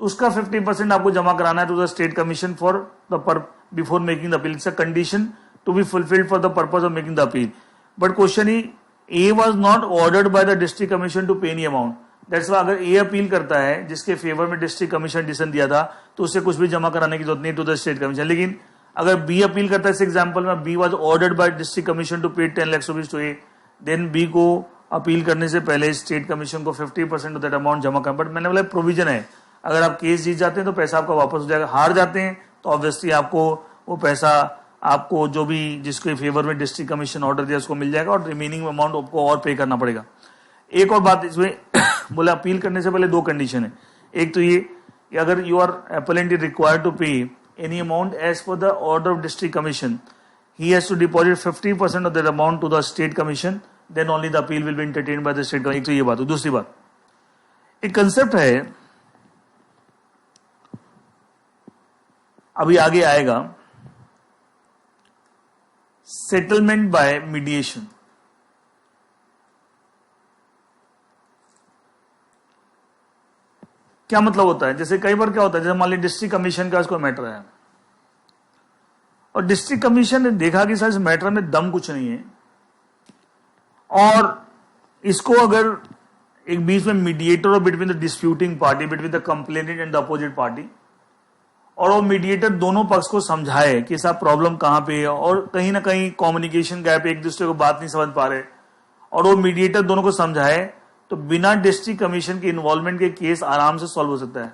तो उसका 50% आपको जमा कराना है to the state commission for the before making the appeal. It's a condition to be fulfilled for the purpose of making the appeal. But question ही, A was not ordered by the district commission to pay any amount. That's why अगर A appeal करता है जिसके favour में district commission decision दिया था, तो उससे कुछ भी जमा कराने की जरूरत नहीं टू द स्टेट कमीशन. लेकिन अगर बी अपील करता है, इस एग्जांपल में B was ordered by district commission to pay 10 lakhs rupees to A, then B को अपील करने से पहले स्टेट कमीशन को 50% ऑफ दैट अमाउंट जमा करना. बट मैंने बोला प्रोविजन है, अगर आप केस जीत जाते हैं तो पैसा आपका वापस हो जाएगा, हार जाते हैं तो ऑब्वियसली आपको वो पैसा, आपको जो भी जिसके फेवर में डिस्ट्रिक्ट कमीशन ऑर्डर दिया उसको मिल जाएगा और रिमेनिंग अमाउंट आपको और पे करना पड़ेगा. एक और बात इसमें बोला, अपील करने से पहले 2 कंडीशन है. एक तो ये कि अगर you are appellant is required to pay any amount as per the order of district commission, he has to deposit 50% of that amount to the state commission, then only the appeal will be entertained by the state commission. एक तो ये बात हो. दूसरी बात, एक concept है, अभी आगे आएगा, सेटलमेंट बाय मीडिएशन. क्या मतलब होता है? जैसे कई बार क्या होता है, जैसे मान लीजिए डिस्ट्रिक्ट कमीशन का कोई मैटर है और डिस्ट्रिक्ट कमीशन ने देखा कि सर इस मैटर में दम कुछ नहीं है और इसको अगर एक बीच में मीडिएटर और between the disputing party, between the complainant and the opposite party, और वो मीडिएटर दोनों पक्ष को समझाए कि साहब प्रॉब्लम कहां पे है और कहीं ना कहीं कम्युनिकेशन गैप, एक दूसरे को बात नहीं समझ पा रहे, और वो मीडिएटर दोनों को समझाए, तो बिना डिस्ट्रिक्ट कमीशन के इन्वॉल्वमेंट के केस आराम से सॉल्व हो सकता है.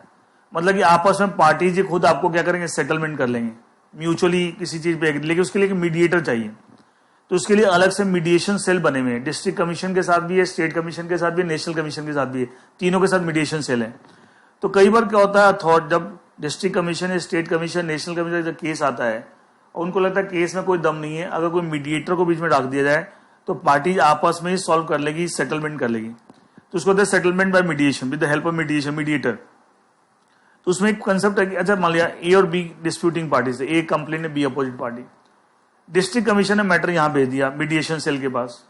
मतलब कि आपस में पार्टी जी खुद आपको क्या करेंगे, सेटलमेंट कर लेंगे म्यूचुअली किसी चीज पे, लेकिन उसके लिए मीडिएटर चाहिए. तो उसके लिए अलग से मीडिएशन सेल बने हुए हैं, डिस्ट्रिक्ट कमीशन के साथ भी है, स्टेट कमीशन के साथ भी है, नेशनल कमीशन के साथ भी है, तीनों के साथ मीडिएशन सेल है. तो कई बार क्या होता है, जब district commission, state commission, national commission जब केस आता है और उनको लगता है केस में कोई दम नहीं है, अगर कोई मीडिएटर को बीच में डाल दिया जाए तो पार्टी आपस में ही सॉल्व कर लेगी, सेटलमेंट कर लेगी. तो उसको होता है settlement by mediation, with the help of mediation, mediator. तो उसमें एक कंसेप्ट है कि अच्छा मान लिया ए और बी डिस्प्यूटिंग पार्टी से, ए कंप्लेन है, B opposite party, district commission ने मैटर यहां भेज दिया मीडिएशन सेल के पास.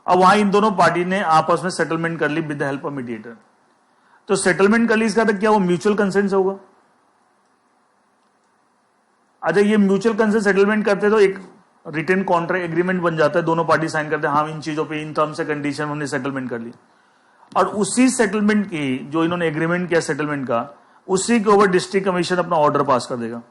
अब वहां इन दोनों पार्टी ने आपस में सेटलमेंट कर ली with the help of mediator. तो सेटलमेंट कर ली, इसका क्या वो म्यूचुअल कंसेंट से होगा? अच्छा, ये म्यूचुअल कंसेंट सेटलमेंट करते तो एक रिटन कॉन्ट्रैक्ट एग्रीमेंट बन जाता है, दोनों पार्टी साइन करते हैं, हाँ इन चीजों पे इन टर्म्स से कंडीशन हमने सेटलमेंट कर ली, और उसी सेटलमेंट की जो इन्होंने एग्रीमेंट किया सेटलमेंट का, उसी के ऊपर डिस्ट्रिक्ट कमीशन अपना ऑर्डर पास कर देगा,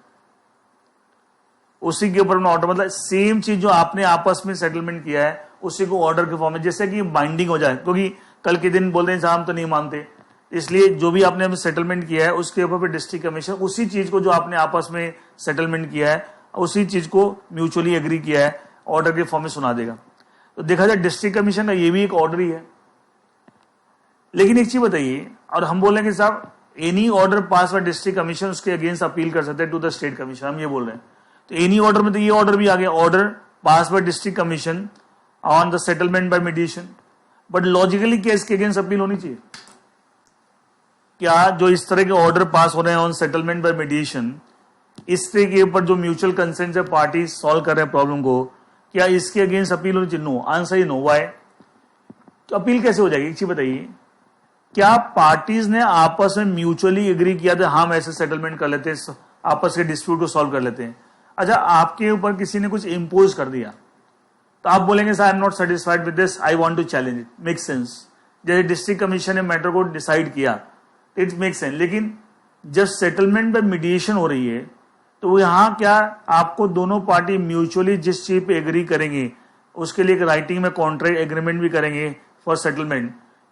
उसी के ऊपर अपना ऑर्डर, मतलब सेम चीज जो आपने आपस में सेटलमेंट किया है उसी को ऑर्डर के फॉर्म में, जैसे कि बाइंडिंग हो जाए, क्योंकि कल के दिन बोलते हैं साहब हम तो नहीं मानते, इसलिए जो भी आपने सेटलमेंट किया है उसके ऊपर डिस्ट्रिक्ट कमीशन उसी चीज को जो आपने आपस में सेटलमेंट किया है उसी चीज को म्यूचुअली एग्री किया है ऑर्डर के फॉर्म में सुना देगा। तो देखा जाए डिस्ट्रिक्ट कमीशन का ये भी एक ऑर्डर ही है। लेकिन एक चीज बताइए, और हम बोल रहे हैं कि साहब any order pass by district commission उसके अगेंस्ट अपील कर सकते हैं टू द स्टेट कमीशन, हम ये बोल रहे हैं। तो एनी ऑर्डर में तो ये ऑर्डर भी आ गया, order pass by district commission on the settlement by mediation, but logically क्या इसके अगेंस्ट अपील होनी चाहिए? क्या जो इस तरह के ऑर्डर पास हो रहे हैं ऑन सेटलमेंट बाय मीडिएशन, इस तरह के ऊपर जो म्यूचुअल कंसेंट से पार्टी सॉल्व कर रहे हैं प्रॉब्लम को, क्या इसके अगेंस्ट अपील होनी चाहिए? नो, आंसर ही नो। व्हाई? तो अपील कैसे हो जाएगी? एक चीज बताइए, क्या पार्टीज ने आपस में म्यूचुअली एग्री किया था हम ऐसे सेटलमेंट कर लेते हैं, आपस के डिस्प्यूट को सॉल्व कर लेते हैं? अच्छा, आपके ऊपर किसी ने कुछ इंपोज कर दिया तो आप बोलेंगे sir I am not satisfied with this, I want to challenge it, make sense. जैसे डिस्ट्रिक्ट कमीशन ने मैटर को डिसाइड किया, इट मेक सेंस। लेकिन जब सेटलमेंट बाय मीडिएशन हो रही है तो यहां क्या आपको दोनों पार्टी म्यूचुअली जिस चीज पे एग्री करेंगे उसके लिए एक राइटिंग में कॉन्ट्रैक्ट एग्रीमेंट भी करेंगे फॉर सेटलमेंट।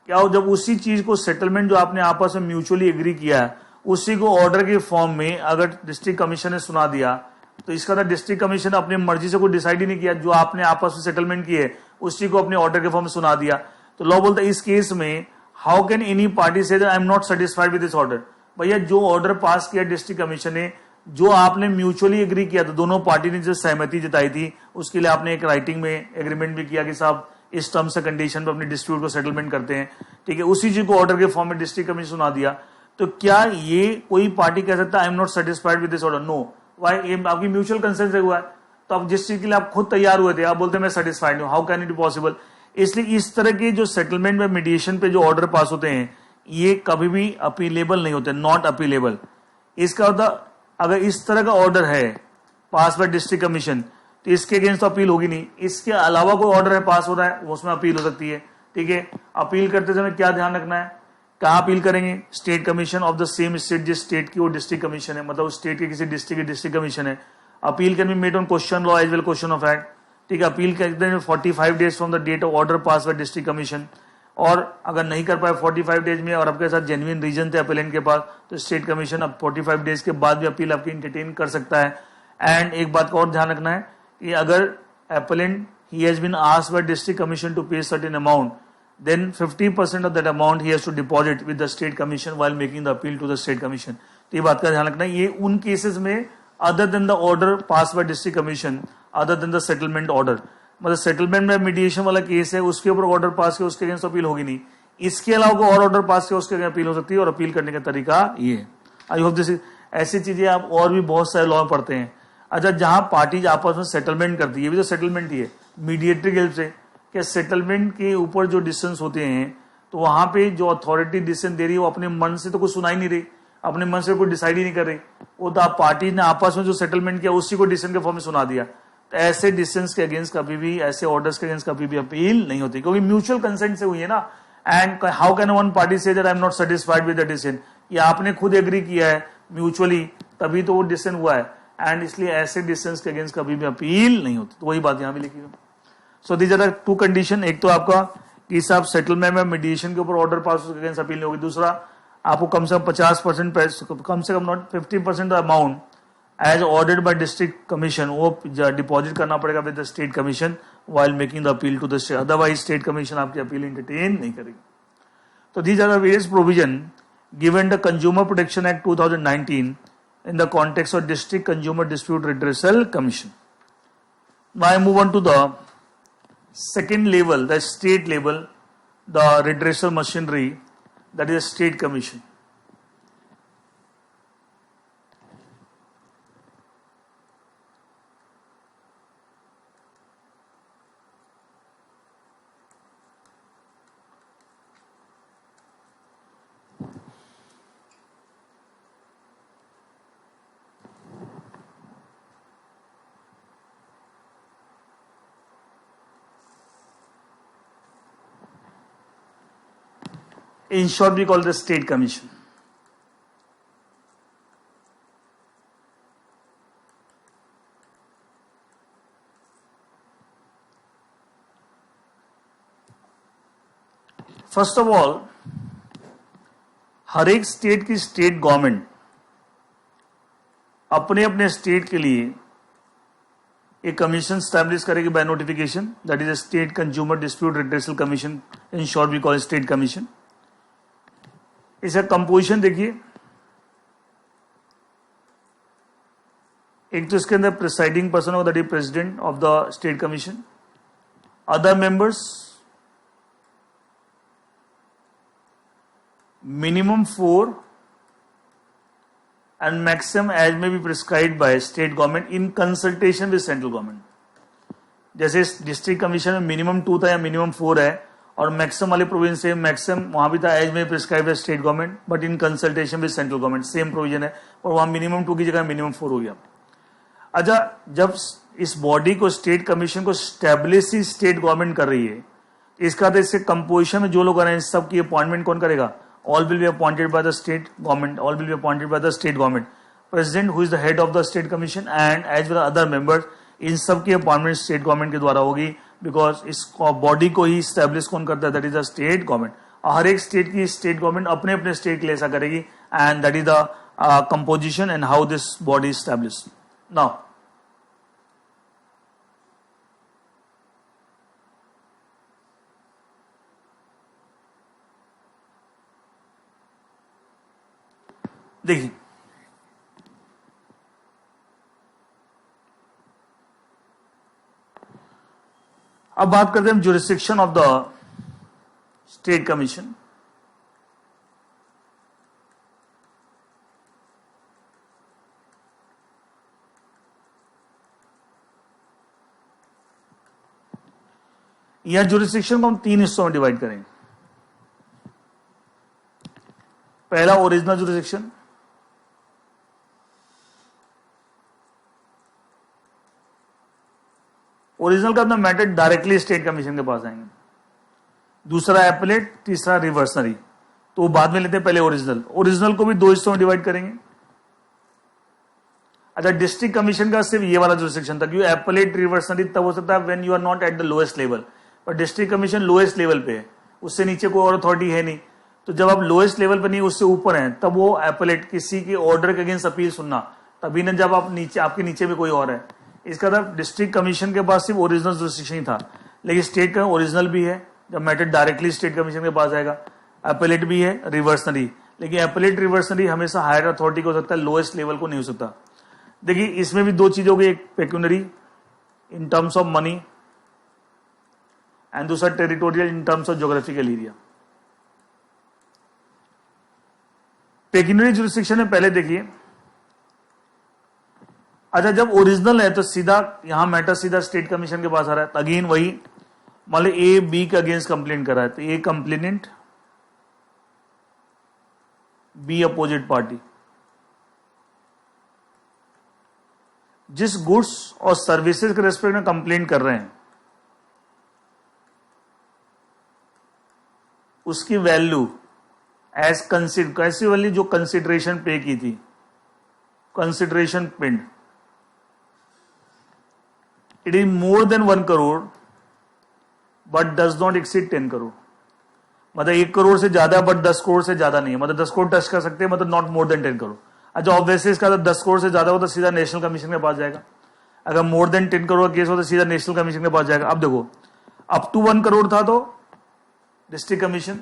क्या हो, जब उसी चीज को सेटलमेंट जो आपने आपस में म्यूचुअली एग्री किया उसी को ऑर्डर के फॉर्म में अगर डिस्ट्रिक्ट कमीशन ने सुना दिया तो इसका तो डिस्ट्रिक्ट कमीशन अपनी मर्जी से कोई डिसाइड ही नहीं किया, जो आपने आपस में सेटलमेंट किए उसी को अपने ऑर्डर के फॉर्म में सुना दिया। तो लॉ बोलता है इस केस में हाउ कैन एनी पार्टी से आई am not satisfied with this order. भैया जो ऑर्डर पास किया डिस्ट्रिक्ट कमीशन ने, जो आपने म्यूचुअली एग्री किया था, दोनों पार्टी ने जो सहमति जताई थी उसके लिए आपने एक राइटिंग में एग्रीमेंट भी किया कि साहब इस टर्म्स से कंडीशन पर अपने डिस्प्यूट को सेटलमेंट करते हैं, ठीक है, उसी चीज को ऑर्डर के फॉर्म में डिस्ट्रिक्ट कमीशन सुना दिया। तो क्या ये कोई पार्टी कह सकता है I am not satisfied with this order? No. Why? ये आपकी म्यूचुअल कंसेंट से हुआ है, तो आप जिस चीज के लिए आप खुद तैयार हुए थे आप बोलते हैं मैं सेटिस्फाइड हूं, how can it be possible? इसलिए इस तरह के जो सेटलमेंट में मीडिएशन पे जो ऑर्डर पास होते हैं ये कभी भी अपीलेबल नहीं होते, नॉट अपीलेबल। इसका मतलब अगर इस तरह का ऑर्डर है पास बाय डिस्ट्रिक्ट कमीशन तो इसके अगेंस्ट तो अपील होगी नहीं, इसके अलावा कोई ऑर्डर है पास हो रहा है उसमें अपील हो सकती है, ठीक है। अपील करते समय क्या ध्यान रखना है, कहाँ अपील करेंगे? State commission of the same state, जिस स्टेट की वो डिस्ट्रिक्ट कमीशन है, मतलब उस स्टेट के किसी डिस्ट्रिक्ट की डिस्ट्रिक्ट कमीशन है। Appeal can be made on question law as well question of act, ठीक है। अपील करते हैं 45 days from the date of order pass by district commission, और अगर नहीं कर पाए 45 डेज में और आपके साथ जेन्युइन रीजन थे अपीलेंट के पास तो स्टेट कमीशन अब 45 डेज के बाद भी अपील आपकी इंटरटेन कर सकता है। एंड एक बात का और ध्यान रखना है कि अगर appellant he has been asked by district commission to pay certain amount, then 50% of that amount he has to deposit with the state commission while making the appeal to the state commission। तो ये बात का ध्यान रखना है, ये उन cases में other than the order pass by district commission, other than the settlement order, मतलब सेटलमेंट में मीडिएशन वाला केस है उसके ऊपर ऑर्डर पास किया उसके अगेंस्ट अपील होगी नहीं, इसके अलावा कोई और ऑर्डर पास किया उसके अगेंस्ट अपील हो सकती है, और अपील करने का तरीका ये है। आई होप दिस, ऐसी चीजें आप और भी बहुत सारे लॉ में पढ़ते हैं। अच्छा, जहां पार्टीज आपस में सेटलमेंट करती है, ये भी तो सेटलमेंट ही है मीडिएटरी की हेल्प से, क्या सेटलमेंट के ऊपर जो डिसीजंस होते हैं तो वहां पे जो अथॉरिटी डिसीजन दे रही है वो अपने मन से तो कुछ सुना ही नहीं रही, अपने मन से कोई डिसाइड ही नहीं कर रही, वो तो आप पार्टी ने आपस में जो सेटलमेंट किया उसी को डिसीजन के फॉर्म में सुना दिया। तो ऐसे डिसीजन के अगेंस्ट कभी भी, ऐसे ऑर्डर्स के अगेंस्ट कभी भी अपील नहीं होती, क्योंकि म्यूचुअल कंसेंट से हुई है ना। And how can one party say that I am not satisfied with the decision, ये आपने खुद एग्री किया है म्यूचुअली तभी तो वो डिसीजन हुआ है, एंड इसलिए ऐसे डिस्टेंस के अगेंस्ट कभी भी अपील नहीं होती। तो वही बात यहां भी लिखी हुई। So these are two condition, एक तो आपका कि साहब सेटलमेंट में मीडिएशन के ऊपर ऑर्डर पास के अगेंस्ट अपील नहीं होगी, दूसरा आपको कम से कम 50%, कम से कम not 50% amount as ordered by district commission वो डिपॉजिट करना पड़ेगा with the state commission while making the appeal to the state, otherwise state commission आपकी अपील एंटरटेन नहीं करेगी। तो these are the various provision given the consumer protection act 2019 in the context of District Consumer Dispute Redressal Commission. Now I move on to the second level, the state level, the redressal machinery, that is State Commission. In short, we call it the state commission. First of all, हर एक state की state government अपने अपने state के लिए एक commission establish करेगी by notification, that is a state consumer dispute redressal commission, in short we call state commission. इसका कंपोजिशन देखिए, एक तो इसके अंदर प्रिसाइडिंग पर्सन होगा, that is president of the state commission. Other members, minimum 4 and maximum as may be prescribed by state government in consultation with central government. जैसे district commission में minimum 2 था या मिनिमम 4 है, और मैक्सिमम वाले province से maximum वहां भी था एज में प्रिस्क्राइब है state government, but in consultation with central government same provision है, और वहां मिनिमम 2 की जगह मिनिमम 4 हो गया. अच्छा, जब इस बॉडी को स्टेट कमीशन को स्टैब्लिश ही स्टेट गवर्नमेंट कर रही है, इसका तो इसके कंपोजिशन में जो लोग आ रहे हैं सब की अपॉइंटमेंट कौन करेगा? All will be appointed by the state government. All will be appointed by the state government. President, who is the head of the state commission, and as well as other members, इन सब की appointment state government के द्वारा होगी, because इस body को ही establish कौन करता है? That is the state government. हर एक स्टेट की स्टेट गवर्नमेंट अपने अपने स्टेट के लिए ऐसा करेगी, and that is the composition and how this body is establish. Now देखिए, अब बात करते हैं jurisdiction of the state commission. यह ज्यूरिसडिक्शन को हम 3 हिस्सों में डिवाइड करेंगे. पहला ओरिजिनल ज्यूरिसडिक्शन, ओरिजिनल का अपना मैटर डायरेक्टली स्टेट कमीशन के पास आएंगे. दूसरा एपलेट, तीसरा रिवर्सनरी. तो बाद में लेते हैं, पहले ओरिजिनल. ओरिजिनल को भी 2 हिस्सों में डिवाइड करेंगे. अच्छा, डिस्ट्रिक्ट कमीशन का सिर्फ ये वाला ज्यूरिसडिक्शन था, क्योंकि एपलेट रिवर्सनरी तब हो सकता है when you are not at the lowest level, पर डिस्ट्रिक्ट कमीशन लोएस्ट लेवल पे है, उससे नीचे कोई और अथॉरिटी है नहीं. तो जब आप लोएस्ट लेवल पर नहीं उससे ऊपर हैं, तब वो एपलेट किसी के ऑर्डर के अगेंस्ट अपील सुनना, तभी ना जब आप नीचे, आपके नीचे भी कोई और है. इसका मतलब डिस्ट्रिक्ट कमीशन के पास सिर्फ ओरिजिनल ज्यूरिसडिक्शन ही था, लेकिन स्टेट का ओरिजिनल भी है जब मैटर डायरेक्टली स्टेट कमीशन के पास आएगा. एपलेट भी है, रिवर्सनरी. लेकिन एपलेट रिवर्सनरी हमेशा हायर अथॉरिटी को हो सकता है, लोएस्ट लेवल को नहीं हो सकता. देखिए, इसमें भी 2 चीजों की, एक pecuniary in terms of money and दूसरा territorial in terms of geographical area. Pecuniary jurisdiction में पहले देखिए, अच्छा जब ओरिजिनल है तो सीधा यहां मैटर सीधा स्टेट कमीशन के पास आ रहा है. अगेन वही, मान लो ए बी के अगेंस्ट कंप्लेंट कर रहा है, तो ए कंप्लेनेंट, बी अपोजिट पार्टी. जिस गुड्स और सर्विसेज के रेस्पेक्ट में कंप्लेंट कर रहे हैं, उसकी वैल्यू एज कंसिडर, कैसी वैल्यू? जो कंसिडरेशन पे की थी, consideration paid, it is more than 1 crore but does not exceed 10 crore. मतलब 1 करोड़ से ज्यादा बट 10 करोड़ से ज्यादा नहीं है, मतलब 10 करोड़ टच कर सकते हैं, मतलब नॉट मोर देन 10 करोड़. अच्छा, ऑब्वियसली इसका 10 करोड़ से ज्यादा हो तो सीधा नेशनल कमीशन के पास जाएगा. अगर मोर देन 10 करोड़ केस हो तो सीधा नेशनल कमीशन के पास जाएगा. अब देखो, अप टू 1 करोड़ था तो district commission,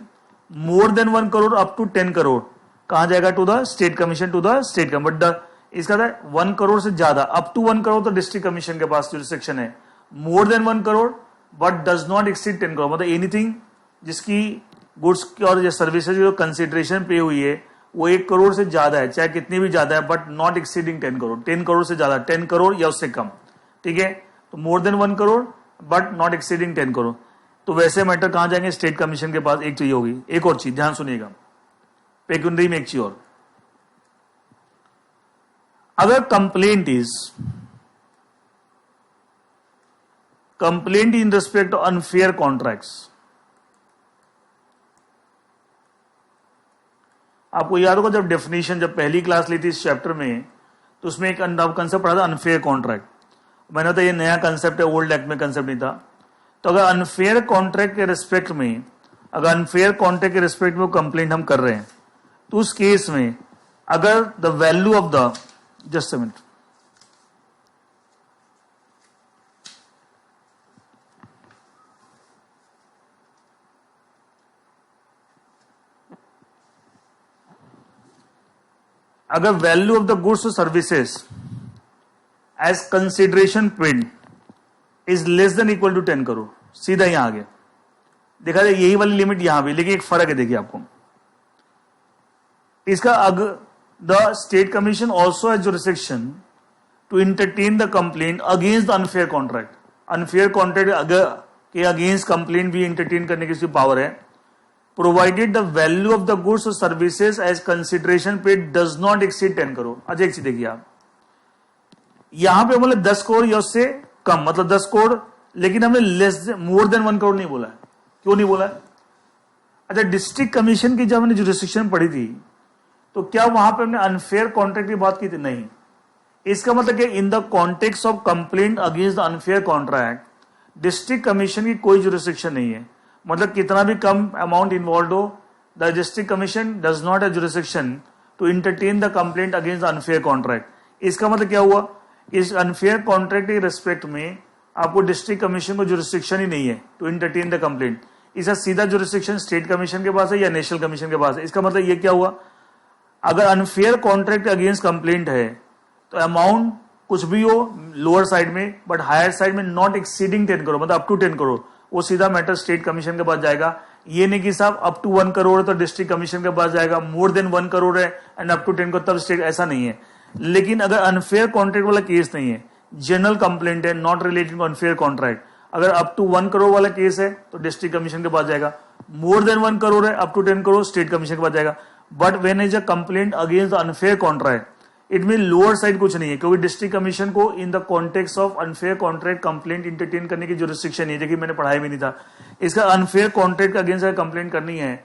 more than 1 crore up to 10 crore कहां जाएगा? To the state commission, to the state commission. But इसका था 1 करोड़ से ज्यादा, अप टू 1 करोड़ तो डिस्ट्रिक्ट कमीशन के पास ज्यूरिसडिक्शन है. More than 1 crore but does not exceed 10 crore, मतलब एनीथिंग जिसकी गुड्स और सर्विसेज जो कंसिडरेशन पे हुई है वो 1 करोड़ से ज्यादा है, चाहे कितनी भी ज्यादा है, but not exceeding 10 crore. 10 crore से ज्यादा, 10 करोड़ या उससे कम, ठीक है. तो मोर than 1 crore but not exceeding 10 crore. तो वैसे मैटर कहां जाएंगे? स्टेट कमीशन के पास. एक चीज होगी, एक और चीज ध्यान सुनिएगा, पेक्यूनरी में एक चीज और, अगर complaint is in respect of unfair contracts, आपको याद होगा जब डेफिनेशन जब पहली क्लास ली थी इस चैप्टर में, तो उसमें एक कंसेप्ट पढ़ा था अनफेयर कॉन्ट्रैक्ट। मैंने बताया ये नया कंसेप्ट है, ओल्ड एक्ट में कंसेप्ट नहीं था। तो अगर अनफेयर कॉन्ट्रैक्ट के रिस्पेक्ट में, अगर अनफेयर कॉन्ट्रैक्ट के रिस्पेक्ट में कंप्लेंट हम कर रहे हैं, तो उस केस में अगर the value of the, just a minute, अगर वैल्यू ऑफ द गुड्स और services as consideration paid is less than equal to 10 crore, सीधा यहां आगे देखा जाए यही वाली लिमिट यहां भी, लेकिन एक फर्क है देखिए आपको इसका। अगर the state commission also has jurisdiction to entertain the complaint against the unfair contract, unfair contract अगर के अगेंस्ट कंप्लेंट भी इंटरटेन करने की पावर है, provided the value of the goods और services as consideration paid does not exceed 10 crore. अच्छा एक चीज देखिए आप, यहां पे बोले 10 करोड़ या उससे कम, मतलब 10 करोड़, लेकिन हमने मोर देन 1 करोड़ नहीं बोला है। क्यों नहीं बोला है? अच्छा डिस्ट्रिक्ट कमीशन की जब हमने जुरिसडिक्शन पढ़ी थी, तो क्या वहां पे हमने अनफेयर कॉन्ट्रैक्ट की बात की थी? नहीं। इसका मतलब कि in the context of complaint against the unfair contract district commission की कोई जुरिसडिक्शन नहीं है। मतलब कितना भी कम अमाउंट इन्वॉल्व हो, the district commission does not have jurisdiction to entertain the complaint against the unfair contract. इसका मतलब क्या हुआ? इस अनफेयर कॉन्ट्रैक्ट के रिस्पेक्ट में आपको डिस्ट्रिक्ट कमीशन को जुरिसडिक्शन ही नहीं है टू एंटरटेन द कंप्लेंट। इसका सीधा जुरिसडिक्शन स्टेट कमीशन के पास है या नेशनल कमीशन के पास है। इसका मतलब ये क्या हुआ? अगर अनफेयर कॉन्ट्रैक्ट अगेंस्ट कंप्लेंट है तो अमाउंट कुछ भी हो लोअर साइड में, बट हायर साइड में नॉट एक्सीडिंग 10 करोड़, मतलब अप टू 10 करोड़, वो सीधा मैटर स्टेट कमीशन के पास जाएगा। ये नहीं कि साहब अप टू 1 करोड़ तो डिस्ट्रिक्ट कमीशन के पास जाएगा, मोर देन 1 करोड़ है एंड अप टू 10 करोड़ तब स्टेट, ऐसा नहीं है। लेकिन अगर अनफेयर कॉन्ट्रैक्ट वाला केस नहीं है, जनरल कंप्लेंट है not related to unfair contract, अगर अप टू 1 करोड़ वाला केस है तो डिस्ट्रिक्ट कमीशन के पास जाएगा, मोर देन 1 करोड़ है up to 10 crore state commission के पास जाएगा। But when is a complaint against the unfair contract, it mean lower side कुछ नहीं है, क्योंकि डिस्ट्रिक्ट कमीशन को in the context of unfair contract complaint entertain करने की जुरिसडिक्शन नहीं है। देखिए मैंने पढ़ाई भी नहीं था इसका। अनफेयर कॉन्ट्रैक्ट का अगेंस्ट अगर कंप्लेंट करनी है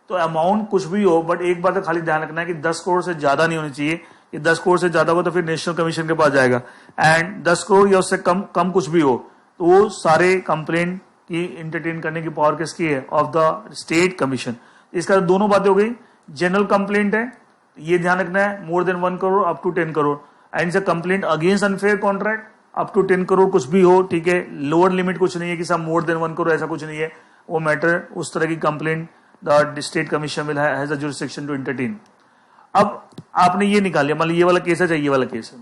तो अमाउंट कुछ भी हो, बट एक बात तो खाली ध्यान रखना है कि 10 करोड़ से ज्यादा नहीं होनी चाहिए। कि 10 करोड़ से ज्यादा हो तो फिर नेशनल कमीशन के पास जाएगा, एंड 10 करोड़ या उससे कम कुछ भी हो तो वो सारे कंप्लेंट की इंटरटेन करने की पावर किसकी है? Of the state commission. इसका दोनों बातें हो गई। जनरल कंप्लेंट है, ये ध्यान रखना है, more than 1 crore up to 10 crore, and से complaint against unfair contract up to 10 crore कुछ भी हो, ठीक है। लोअर लिमिट कुछ नहीं है कि साहब मोर देन 1 करोड़, ऐसा कुछ नहीं है। वो मैटर उस तरह की complaint the state commission will has a jurisdiction to entertain. अब आपने ये निकाल लिया, मान लीजिए ये वाला केस है चाहे ये वाला केस है,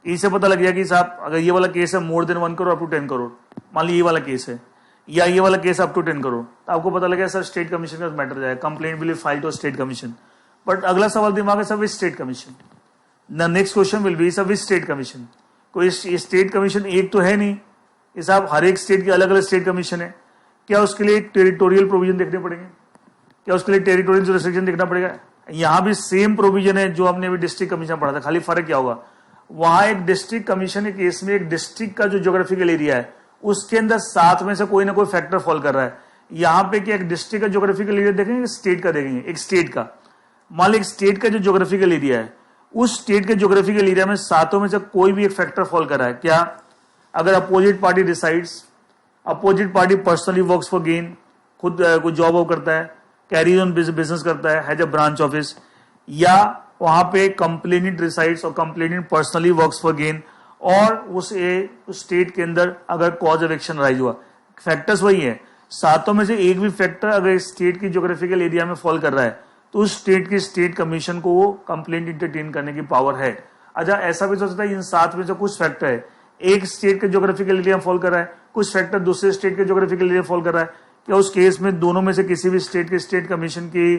इससे पता लग गया कि साहब अगर ये वाला केस है more than 1 crore up to 10 crore, मान लीजिए ये वाला केस है या ये वाला केस अप टू 10 करोड़, तो आपको पता लगा सर स्टेट कमीशन का मैटर जाएगा, complaint will be filed to state commission. But अगला सवाल दिमाग है, sir which state commission? The next question will be sir which state commission? कोई स्टेट कमीशन एक तो है नहीं, ये साहब हर एक स्टेट की अलग अलग स्टेट कमीशन है। क्या उसके लिए टेरिटोरियल प्रोविजन देखने पड़ेंगे? क्या उसके लिए टेरिटोरियल जुरिसडिक्शन देखना पड़ेगा? यहां भी सेम प्रोविजन है जो हमने अभी डिस्ट्रिक्ट कमीशन पढ़ा था, खाली फर्क क्या होगा? वहां एक डिस्ट्रिक्ट कमीशन के केस में एक डिस्ट्रिक्ट का जो ज्योग्राफिकल एरिया है उसके अंदर 7 में से कोई ना कोई फैक्टर फॉल कर रहा है। यहां पे क्या एक डिस्ट्रिक्ट का ज्योग्राफिकल एरिया देखेंगे, स्टेट का देखेंगे, एक स्टेट का। मान लो एक स्टेट का जो ज्योग्राफिकल एरिया है, उस स्टेट के ज्योग्राफिकल एरिया में 7 में से कोई भी एक फैक्टर फॉल कर रहा है। क्या? अगर opposite party decides, opposite party personally works for gain, खुद कोई जॉब वॉब करता है, कैरी ऑन बिजनेस करता है, हैज अ ब्रांच ऑफिस, या वहां पे कंप्लेनेंट रिसाइड्स और complainant personally works for gain, और उस स्टेट के अंदर अगर कॉज ऑफ एक्शन राइज हुआ, फैक्टर्स वही है। 7 में से एक भी फैक्टर अगर स्टेट की ज्योग्राफिकल एरिया में फॉल कर रहा है तो उस स्टेट की स्टेट कमीशन को वो कंप्लेंट इंटरटेन करने की पावर है। अच्छा ऐसा भी हो सकता है इन 7 में से कुछ फैक्टर है एक स्टेट के ज्योग्राफिकल एरिया में फॉल कर रहा है, कुछ फैक्टर दूसरे स्टेट के ज्योग्राफिकल एरिया में फॉल कर रहा है, क्या उस केस में दोनों में से किसी भी स्टेट के स्टेट कमीशन की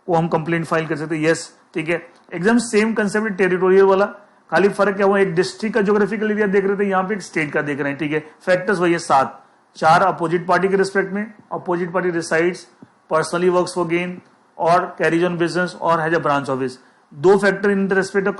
को हम कंप्लेंट फाइल कर सकते हैं? यस, ठीक है। एकदम सेम कंसेप्ट टेरिटोरियल वाला, खाली फर्क क्या हुआ, एक डिस्ट्रिक्ट का ज्योग्राफिकल एरिया देख रहे थे, यहाँ पे एक स्टेट का देख रहे हैं, ठीक है। फैक्टर्स वही है 7, 4 अपोजिट पार्टी के रिस्पेक्ट में, opposite party resides, personally works for gain और कैरीज ऑन बिजनेस और has a branch office. 2 factor in the respect of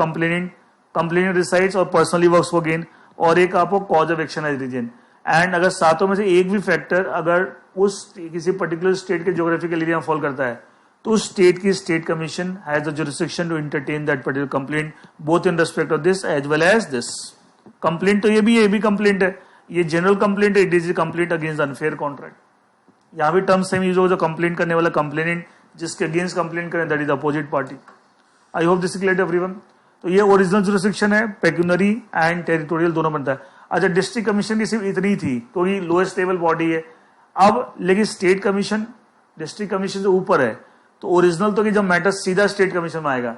complainant resides और पर्सनली वर्क्स फॉर गेन, और एक आपको cause of action as reason. And अगर 7 में से एक भी फैक्टर अगर उस किसी पर्टिकुलर स्टेट के ज्योग्राफिकल एरिया में फॉल करता है तो उस स्टेट की state commission has the jurisdiction to entertain that particular complaint both in respect of this as well as this. Complaint तो ये भी कंप्लेंट है, ये जनरल कंप्लेंट है, it is complaint against unfair contract. यहां भी टर्म सेम यूज होगा, जो कंप्लेंट करने वाला कंप्लेनेंट, जिसके अगेंस्ट कंप्लेंट करें that is opposite party. I hope this clear everyone. तो ये ओरिजिनल जुरिसडिक्शन है, पेक्यूनरी एंड टेरिटोरियल दोनों बनता है। अच्छा, डिस्ट्रिक्ट कमीशन की सिर्फ इतनी थी क्योंकि लोएस्ट लेवल बॉडी है। अब लेकिन स्टेट कमीशन डिस्ट्रिक्ट कमीशन से ऊपर है, तो ओरिजिनल तो कि जब मैटर सीधा स्टेट कमीशन में आएगा,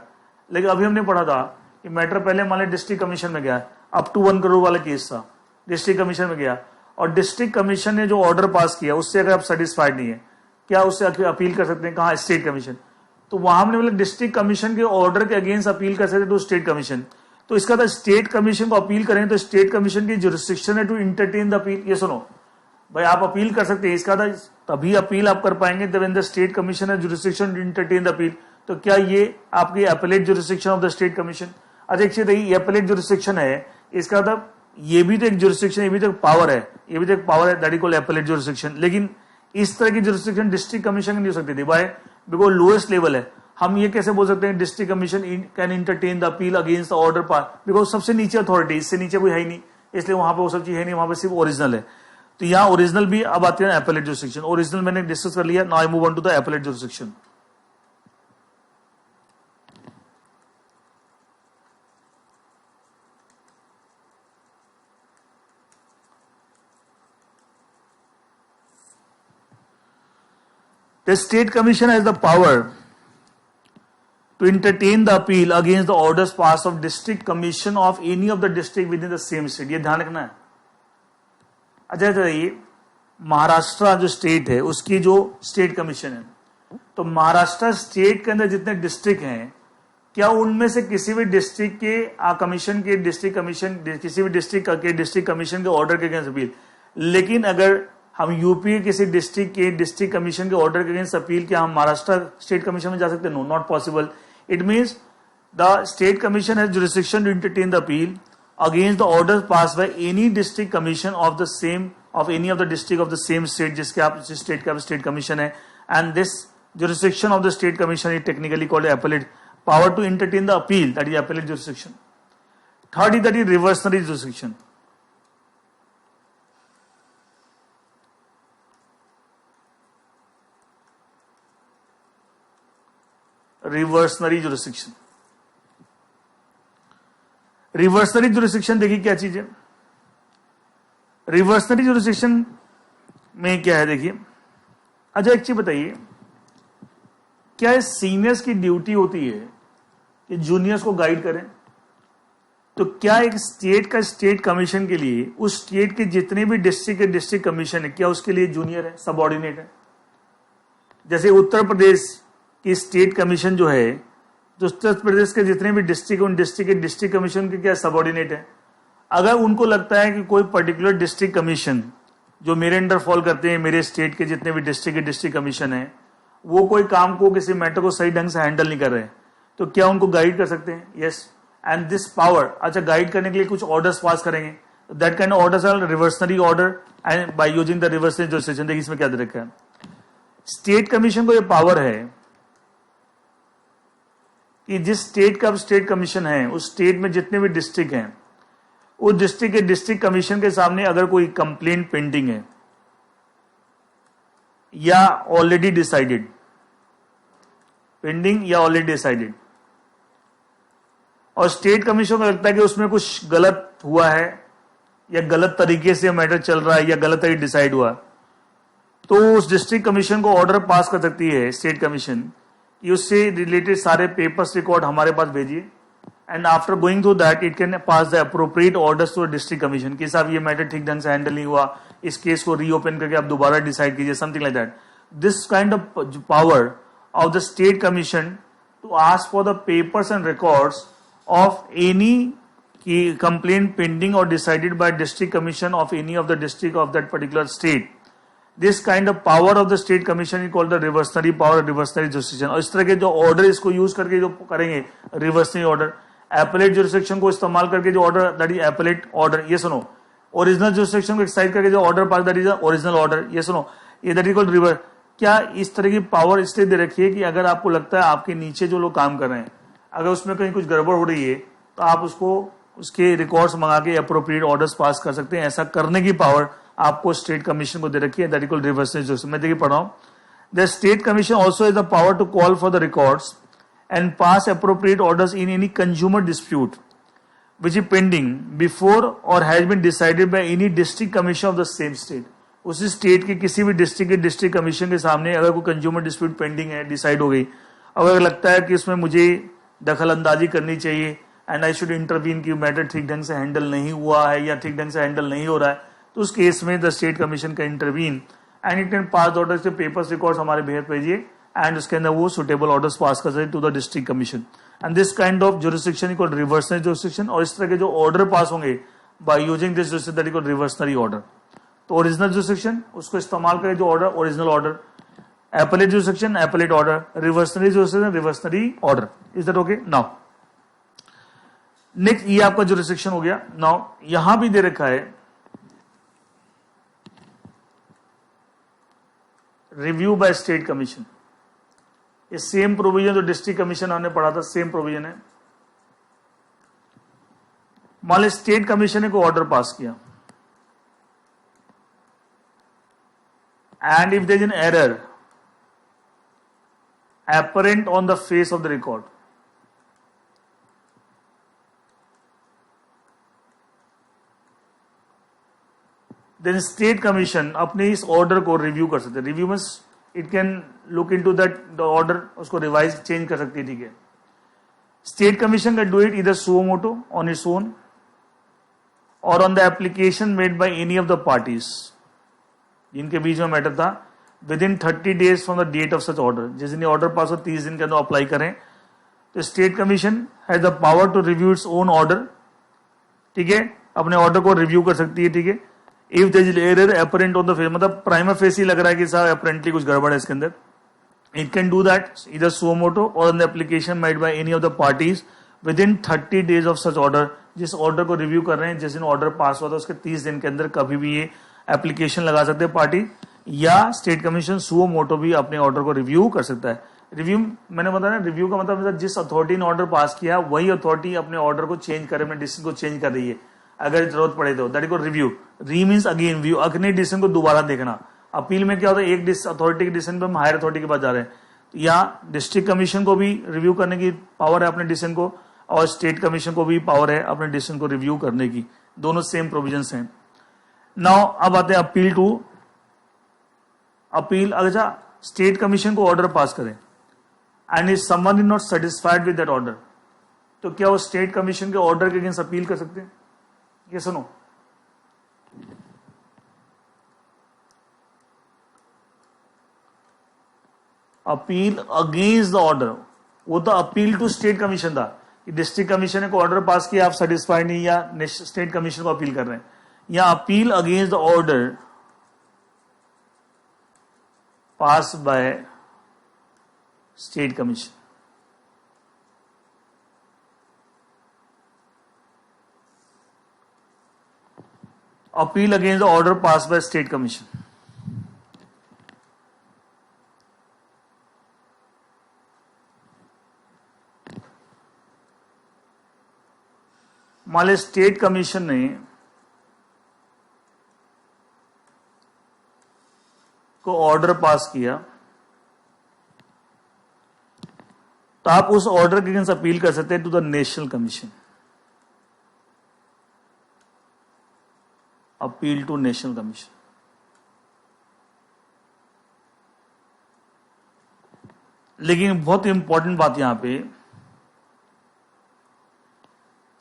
लेकिन अभी हमने पढ़ा था कि मैटर पहले मान लिया डिस्ट्रिक्ट कमीशन में गया, अप टू 1 करोड़ वाला केस था, डिस्ट्रिक्ट कमीशन में गया और डिस्ट्रिक्ट कमीशन ने जो ऑर्डर पास किया उससे अगर आप सेटिस्फाइड नहीं है, क्या उससे अपील कर सकते हैं? कहाँ? State commission. तो वहां हमने मतलब डिस्ट्रिक्ट कमीशन के ऑर्डर के अगेंस्ट अपील कर सकते टू स्टेट कमीशन। तो इसका था स्टेट कमीशन को अपील करें तो स्टेट कमीशन की जुरिसडिक्शन है टू इंटरटेन द अपील। ये सुनो भाई, आप अपील कर सकते हैं, इसका था तभी अपील आप कर पाएंगे जब इन द स्टेट कमीशन है jurisdiction to entertain the appeal. तो क्या ये आपकी appellate jurisdiction of the state commission? अच्छा एक चीज ये अपीलेट जुरिसडिक्शन है, इसका था ये भी तो एक जुरिसडिक्शन, ये भी तो एक पावर है, ये भी तो एक पावर है, that is called appellate jurisdiction. लेकिन इस तरह की जुरिसडिक्शन डिस्ट्रिक्ट कमीशन की नहीं हो सकती थी, बाय बिकॉज लोएस्ट लेवल है। हम ये कैसे बोल सकते हैं district commission can entertain the appeal against the order pass, because सबसे नीचे अथॉरिटी, इससे नीचे कोई है ही नहीं, इसलिए वहां पे वो सब चीज है नहीं, वहां पे सिर्फ ओरिजिनल है। तो यहाँ ओरिजिनल भी अब आते हैं अपीलेट जुरिसडिक्शन। ओरिजिनल मैंने डिस्कस कर लिया, now I move on to the appellate jurisdiction. The state commission has the power to entertain the appeal against the orders passed of district commission of any of the district within the same state। ये ध्यान रखना है। अच्छा ये महाराष्ट्र जो state है उसकी जो स्टेट कमीशन है, तो महाराष्ट्र स्टेट के अंदर जितने डिस्ट्रिक्ट हैं, क्या उनमें से किसी भी डिस्ट्रिक्ट के कमीशन के डिस्ट्रिक्ट कमीशन किसी भी डिस्ट्रिक्ट के डिस्ट्रिक्ट कमीशन के ऑर्डर के अगेंस्ट अपील? लेकिन अगर हम यूपी के किसी डिस्ट्रिक्ट के डिस्ट्रिक्ट कमीशन के ऑर्डर के अगेंस्ट अपील, क्या हम महाराष्ट्र स्टेट कमीशन में जा सकते हैं? No, not possible. It means the state commission has jurisdiction to entertain the appeal against the order pass by any district commission of the same of any of the district of the same state जिसके आप जिस state का state commission है। And this jurisdiction of the state commission is technically called appellate power to entertain the appeal, that is appellate jurisdiction. Third is that is revisionary jurisdiction. Revisionary jurisdiction, revisionary jurisdiction देखिए क्या चीज है। Reversionary jurisdiction में क्या है देखिए। अच्छा एक चीज बताइए, क्या सीनियर्स की ड्यूटी होती है कि जूनियर्स को गाइड करें? तो क्या एक स्टेट का स्टेट कमीशन के लिए उस स्टेट के जितने भी डिस्ट्रिक्ट के डिस्ट्रिक्ट कमीशन है, क्या उसके लिए जूनियर है, सबऑर्डिनेट है? जैसे उत्तर प्रदेश की स्टेट कमीशन जो है, तो उत्तर प्रदेश के जितने भी डिस्ट्रिक्ट उन डिस्ट्रिक्ट के डिस्ट्रिक्ट कमीशन के क्या सबऑर्डिनेट है? अगर उनको लगता है कि कोई पर्टिकुलर डिस्ट्रिक्ट कमीशन जो मेरे अंडर फॉल करते हैं, मेरे स्टेट के जितने भी डिस्ट्रिक्ट के डिस्ट्रिक्ट कमीशन है, वो कोई काम को किसी मैटर को सही ढंग से हैंडल नहीं कर रहे हैं, तो क्या उनको गाइड कर सकते हैं? यस, एंड दिस पावर, अच्छा गाइड करने के लिए कुछ ऑर्डर्स पास करेंगे, that kind of orders are revisionary order and by using the revisionary jurisdiction. देखिए इसमें क्या दे रखा है, स्टेट कमीशन को ये पावर है कि जिस स्टेट का स्टेट कमीशन है उस स्टेट में जितने भी डिस्ट्रिक्ट हैं, उस डिस्ट्रिक्ट के डिस्ट्रिक्ट कमीशन के सामने अगर कोई कंप्लेंट पेंडिंग है या ऑलरेडी डिसाइडेड, पेंडिंग या ऑलरेडी डिसाइडेड, और स्टेट कमीशन को लगता है कि उसमें कुछ गलत हुआ है या गलत तरीके से मैटर चल रहा है या गलत तरीके डिसाइड हुआ, तो उस डिस्ट्रिक्ट कमीशन को ऑर्डर पास कर सकती है स्टेट कमीशन कि उससे रिलेटेड सारे पेपर्स रिकॉर्ड हमारे पास भेजिए, and after going through that it can pass the appropriate orders to district commission कि साहब ये मैटर ठीक ढंग से हैंडल नहीं हुआ, इस केस को रीओपन करके आप दोबारा डिसाइड कीजिए, something like that. This kind of power of the state commission to ask for the papers and records of any complaint pending और decided by district commission of any of the district of that particular state, this kind of power of the state commission is called the revisionary power, revisionary jurisdiction. और इस तरह के जो order इसको use करके जो करेंगे रिवर्सनरी ऑर्डर, एपेलेट जुरिसडिक्शन को इस्तेमाल करके जो order, that is appellate order. ये सुनो, ओरिजिनल जुरिसडिक्शन को एक्सरसाइज करके जो order pass, that is original order. ये सुनो, ये दैट इज कॉल्ड रिवर क्या इस तरह की पावर इसलिए दे रखी है कि अगर आपको लगता है आपके नीचे जो लोग काम कर रहे हैं अगर उसमें कहीं कुछ गड़बड़ हो रही है तो आप उसको उसके रिकॉर्ड्स मंगा के अप्रोप्रिएट ऑर्डर्स पास कर सकते हैं। ऐसा करने की पावर आपको स्टेट कमीशन को दे रखी है, that is called reverse jurisdiction. मैं देखिए पढ़ रहा हूं, the state commission also is the power to call for the records and pass appropriate orders in any consumer dispute which is pending before or has been decided by any district commission of the same state। उसी state के किसी भी district के district commission के सामने अगर कोई consumer dispute pending है, डिसाइड हो गई, अगर लगता है कि इसमें मुझे दखल अंदाजी करनी चाहिए एंड आई शुड इंटरवीन की मैटर ठीक ढंग से हैंडल नहीं हुआ है या ठीक ढंग से हैंडल नहीं हो रहा है, तो उस केस में द स्टेट कमीशन का intervene and it can pass orders के पेपर्स रिकॉर्ड्स हमारे भेज भेजिए एंड उसके अंदर वो सुटेबल ऑर्डर्स पास कर सकते to the district commission. And this kind of jurisdiction is called revisionary jurisdiction. और इस तरह के जो ऑर्डर पास होंगे by using this jurisdiction that is called revisionary order. तो ओरिजिनल जुरिसडिक्शन उसको इस्तेमाल करें जो order original order, appellate jurisdiction appellate order, revisionary jurisdiction revisionary order. Is that okay? Now next ये आपका जुरिसडिक्शन हो गया। नाउ यहां भी दे रखा है रिव्यू बाय स्टेट कमीशन। ये सेम प्रोविजन जो डिस्ट्रिक्ट कमीशन हमने पढ़ा था, सेम प्रोविजन है। मान ली स्टेट कमीशन ने कोई ऑर्डर पास किया and if there is an error apparent on the face of the record, then state commission अपने इस ऑर्डर को रिव्यू कर सकते हैं। Review means it can look into that the order, उसको रिवाइज चेंज कर सकती है। ठीक है, state commission can do it इधर suo motu on its own और on the application made by any of the parties जिनके बीच में मैटर था within 30 days from the date of such order. जिस दिन ऑर्डर पास हो 30 दिन के अंदर अप्लाई करें तो state commission has the power to review its own order. ठीक है, अपने ऑर्डर को रिव्यू कर सकती है। ठीक है, if there is error apparent on the face, मतलब प्राइमा फेसी लग रहा है कि साहब अपरेंटली कुछ गड़बड़ है इसके अंदर, इट कैन डू दैट इधर सुओ मोटो और on the application made by any of the parties with in 30 days of such order. जिस ऑर्डर को रिव्यू कर रहे हैं, जिस दिन ऑर्डर पास हुआ था उसके 30 दिन के अंदर कभी भी ये एप्लीकेशन लगा सकते हैं पार्टी, या स्टेट कमीशन सुओ मोटो भी अपने ऑर्डर को रिव्यू कर सकता है। रिव्यू मैंने बताया, रिव्यू का मतलब जिस अथॉरिटी ने ऑर्डर पास किया वही अथॉरिटी अपने ऑर्डर को चेंज करे, अपने डिसीजन को चेंज कर रही है अगर जरूरत पड़े तो, दैट इज कॉल्ड रिव्यू। री मींस अगेन व्यू, अपने डिसीजन को दोबारा देखना। अपील में क्या होता है, एक अथॉरिटी के डिसीजन पे हम हायर अथॉरिटी के पास जा रहे हैं, तो यहाँ डिस्ट्रिक्ट कमीशन को भी रिव्यू करने की पावर है अपने डिसीजन को, और स्टेट कमीशन को भी पावर है अपने डिसीजन को रिव्यू करने की। दोनों सेम प्रोविजंस हैं। नाउ अब आते हैं अपील टू। अपील, अच्छा स्टेट कमीशन को ऑर्डर पास करें and if someone is not satisfied with that order, तो क्या वो स्टेट कमीशन के ऑर्डर के अगेंस्ट अपील कर सकते हैं? ये सुनो, अपील अगेंस्ट द ऑर्डर, वो तो अपील टू स्टेट कमीशन था कि डिस्ट्रिक्ट कमीशन ने को ऑर्डर पास किया, आप सेटिस्फाइड नहीं या स्टेट कमीशन को अपील कर रहे हैं, या appeal against the order pass by state commission. Appeal against the order pass by state commission. मान लीजिए स्टेट कमीशन ने को ऑर्डर पास किया, तो आप उस ऑर्डर के अगेंस्ट अपील कर सकते हैं to the national commission. Appeal to national commission. लेकिन बहुत इंपॉर्टेंट बात यहां पे,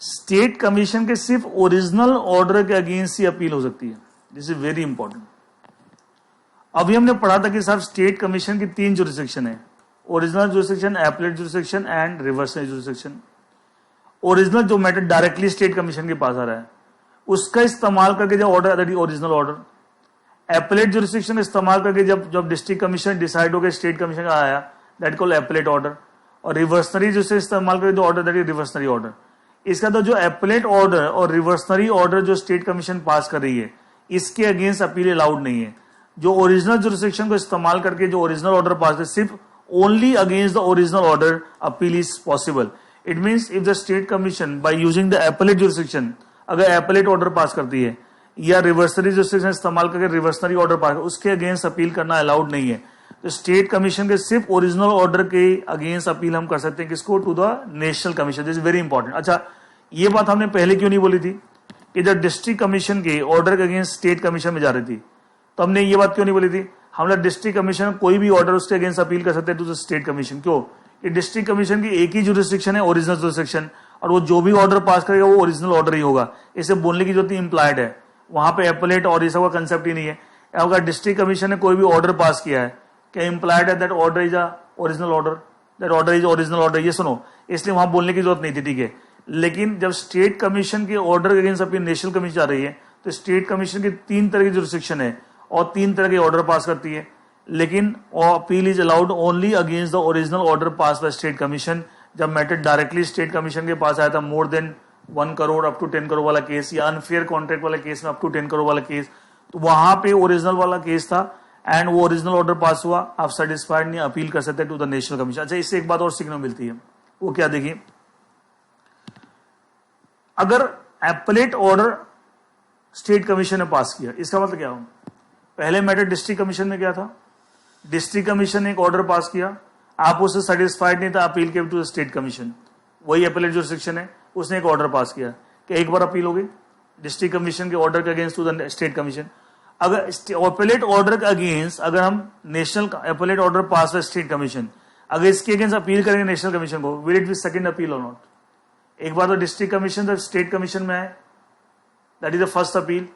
स्टेट कमीशन के सिर्फ ओरिजिनल ऑर्डर के अगेंस्ट ही अपील हो सकती है। This is very important. अभी हमने पढ़ा था कि साहब स्टेट कमीशन की 3 जुरिसडिक्शन है, original jurisdiction, appellate jurisdiction and reversal jurisdiction. Original जो मैटर डायरेक्टली स्टेट कमीशन के पास आ रहा है उसका इस्तेमाल करके जब order, that is original order. Appellate jurisdiction इस्तेमाल करके जब डिस्ट्रिक्ट कमीशन डिसाइड हो गया स्टेट कमीशन का आया, दैट कॉल्ड एपलेट ऑर्डर। और रिवर्सनरी जिससे इस्तेमाल करके जो order, that is reversionary order. इसका तो जो एपलेट ऑर्डर और रिवर्सनरी ऑर्डर जो स्टेट कमीशन पास कर रही है, इसके अगेंस्ट अपील अलाउड नहीं है। जो ओरिजिनल जुरिस्डिक्शन को इस्तेमाल करके जो ओरिजिनल ऑर्डर पास है, सिर्फ only against the original order appeal is possible. It means if the state commission by using the appellate jurisdiction, अगर एपेलेट ऑर्डर पास करती है या रिवर्सरी जुरिस्डिक्शन इस्तेमाल करके रिवर्सरी ऑर्डर पास, उसके अगेंस्ट अपील करना अलाउड नहीं है. तो स्टेट कमीशन के सिर्फ ओरिजिनल ऑर्डर के अगेंस्ट अपील हम कर सकते हैं, किसको? To the national commission. This is very important. अच्छा, ये बात हमने पहले क्यों नहीं बोली थी कि जब डिस्ट्रिक्ट कमीशन के ऑर्डर के अगेंस्ट स्टेट कमीशन में जा रही थी, तो हमने ये बात क्यों नहीं बोली थी? हमने डिस्ट्रिक्ट कमीशन कोई भी ऑर्डर उसके अगेंस्ट अपील कर सकते हैं टू द स्टेट कमीशन. क्यों? कि डिस्ट्रिक्ट कमीशन की एक ही जुरिस्डिक्शन है, ओरिजिनल जुरिस्डिक्शन, और वो जो भी ऑर्डर पास करेगा वो ओरिजिनल ऑर्डर ही होगा. इसे बोलने की जरूरत इंप्लाइड है. वहां पे एपेलेट और ये सब का कंसेप्ट ही नहीं है. अगर डिस्ट्रिक्ट कमीशन ने कोई भी ऑर्डर पास किया है, क्या इंप्लाइड है that order is a original order, that order is original order? ये सुनो, इसलिए वहां बोलने की जरूरत नहीं थी, ठीक है. लेकिन जब स्टेट कमीशन के ऑर्डर के अगेंस्ट अपनी नेशनल कमीशन जा रही है, तो स्टेट कमीशन की 3 तरह की जुरिस्डिक्शन है और 3 तरह के ऑर्डर पास करती है. लेकिन appeal is allowed only against the original order pass by state commission. जब मैटर डायरेक्टली स्टेट कमीशन के पास आया था, more than 1 crore up to 10 crore वाला केस, या अनफेयर कॉन्ट्रैक्ट वाला केस में अप टू 10 करोड़ वाला केस, तो वहां पे ओरिजिनल वाला केस था एंड वो ओरिजिनल ऑर्डर पास हुआ. आप सेटिस्फाइड नहीं, अपील कर सकते टू द नेशनल कमीशन. अच्छा, इससे एक बात और सीखने मिलती है, वो क्या? देखिए, अगर एपेलेट ऑर्डर स्टेट कमीशन ने पास किया, इसका मतलब क्या हो? पहले मैटर डिस्ट्रिक्ट कमीशन में क्या था? डिस्ट्रिक्ट कमीशन ने एक ऑर्डर पास किया, आप उससे सेटिस्फाइड नहीं था, अपील के टू द स्टेट कमीशन. वही एपेलेट जुरिस्डिक्शन है, उसने एक ऑर्डर पास किया, कि एक बार अपील होगी डिस्ट्रिक्ट कमीशन के ऑर्डर के against to the state commission. अगर एपेलेट ऑर्डर के अगेंस्ट, अगर हम नेशनल एपेलेट ऑर्डर पास है स्टेट कमीशन, अगर इसके अगेंस्ट अपील करेंगे नेशनल कमीशन को, will it be second appeal और नॉट? एक बार तो डिस्ट्रिक्ट कमीशन से स्टेट कमीशन में आए, that is the first appeal.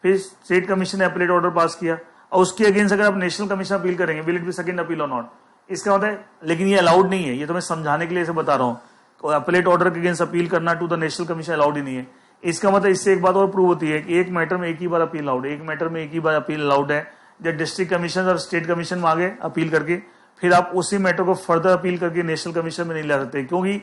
फिर स्टेट कमीशन ने एपेलेट ऑर्डर पास किया और उसके अगेंस्ट अगर आप नेशनल कमीशन अपील करेंगे, will it be second appeal और नॉट? इसका मतलब है, लेकिन ये अलाउड नहीं है. ये तो मैं समझाने के लिए इसे बता रहा हूं. तो एपेलेट ऑर्डर के अगेंस्ट अपील करना to the national commission allowed ही नहीं है. इसका मतलब इससे एक बात और प्रूव होती है कि एक मैटर में एक ही बार अपील अलाउड है. एक मैटर में एक ही बार अपील अलाउड है. जब डिस्ट्रिक्ट कमीशन और स्टेट कमीशन में आगे अपील करके, फिर आप उसी मैटर को फर्दर अपील करके नेशनल कमीशन में नहीं ला सकते, क्योंकि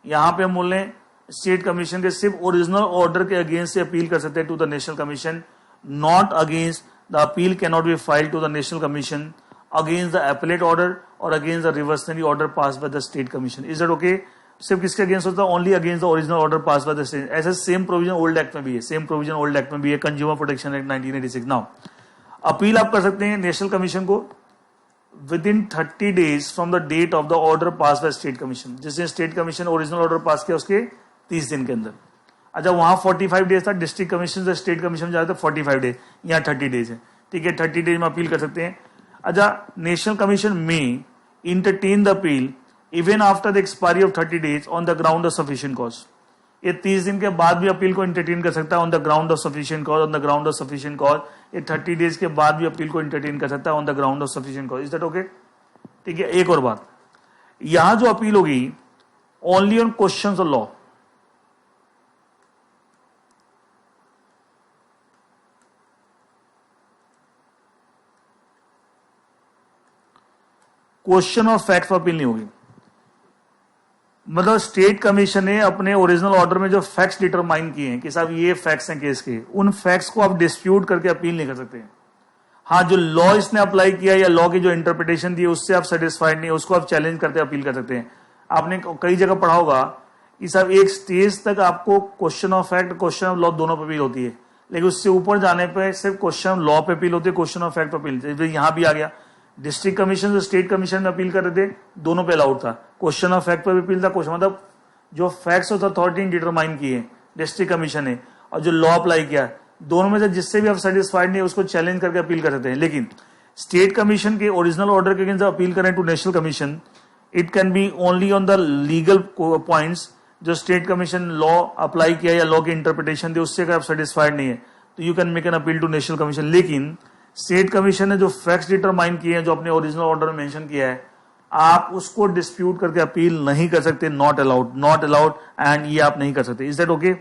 यहां पे हम बोल रहे हैं स्टेट कमीशन के सिर्फ ओरिजिनल ऑर्डर के अगेंस्ट से अपील कर सकते हैं to the national commission, not against the appeal can not be filed to the national commission against the appellate order और against the revisionary order pass by the state commission. Is that okay? सिर्फ किसके against होता है? Only against the original order pass by the state. ऐसा same provision old act में भी है, same provision old act में भी है, consumer protection act 1986. Now appeal आप कर सकते हैं नेशनल कमीशन को within 30 days from the date of the order pass by state commission. जिसने state commission original order pass किया उसके 30 दिन के अंदर. अच्छा, वहां 45 डेज था, डिस्ट्रिक्ट कमीशन से स्टेट कमीशन जाए तो 45 डेज, यहाँ 30 डेज है, ठीक है. 30 डेज में अपील कर सकते हैं. अच्छा, नेशनल कमीशन में entertain the appeal even after the expiry of 30 days on the ground of sufficient cause. ये 30 दिन के बाद भी अपील को इंटरटेन कर सकता है on the ground of sufficient cause. On the ground of sufficient cause, ये 30 डेज के बाद भी अपील को इंटरटेन कर सकता है on the ground of sufficient cause. Is that okay? ठीक है. एक और बात, यहां जो अपील होगी only on questions of law. Question of fact पर अपील नहीं होगी. मतलब स्टेट कमीशन ने अपने ओरिजिनल ऑर्डर में जो फैक्ट्स डिटरमाइन किए हैं कि साहब ये फैक्ट्स हैं केस के, उन फैक्ट्स को आप डिस्प्यूट करके अपील नहीं कर सकते. हाँ, जो लॉ इसने अप्लाई किया या लॉ की जो इंटरप्रिटेशन दी उससे आप सेटिस्फाइड नहीं, उसको आप चैलेंज करते अपील कर सकते हैं. आपने कई जगह पढ़ा होगा कि साहब एक स्टेज तक आपको question of fact, question of law दोनों पर अपील होती है, लेकिन उससे ऊपर जाने पर सिर्फ क्वेश्चन ऑफ लॉ पे अपील होती है, क्वेश्चन ऑफ फैक्ट पर अपील. यहां भी आ गया, डिस्ट्रिक्ट कमीशन से स्टेट कमीशन में अपील कर रहे थे, दोनों पे अलाउड था. क्वेश्चन ऑफ फैक्ट पर भी अपील था. क्वेश्चन मतलब जो फैक्ट्स ऑफ अथॉरिटी ने डिटरमाइन किए डिस्ट्रिक्ट कमीशन ने और जो लॉ अप्लाई किया, दोनों में से जिससे भी आप सेटिस्फाइड नहीं उसको चैलेंज करके अपील कर सकते हैं. लेकिन स्टेट कमीशन के ओरिजिनल ऑर्डर के अगेंस्ट अपील करें to national commission, it can be only on the legal points. जो स्टेट कमीशन लॉ अप्लाई किया या लॉ की इंटरप्रिटेशन दी उससे अगर आप सेटिस्फाइड नहीं है तो you can make an appeal to national commission. लेकिन स्टेट कमीशन ने जो फैक्ट्स डिटरमाइन किए हैं, जो अपने ओरिजिनल ऑर्डर में मेंशन किया है, आप उसको डिस्प्यूट करके अपील नहीं कर सकते. Not allowed, not allowed, and ये आप नहीं कर सकते. Is that okay?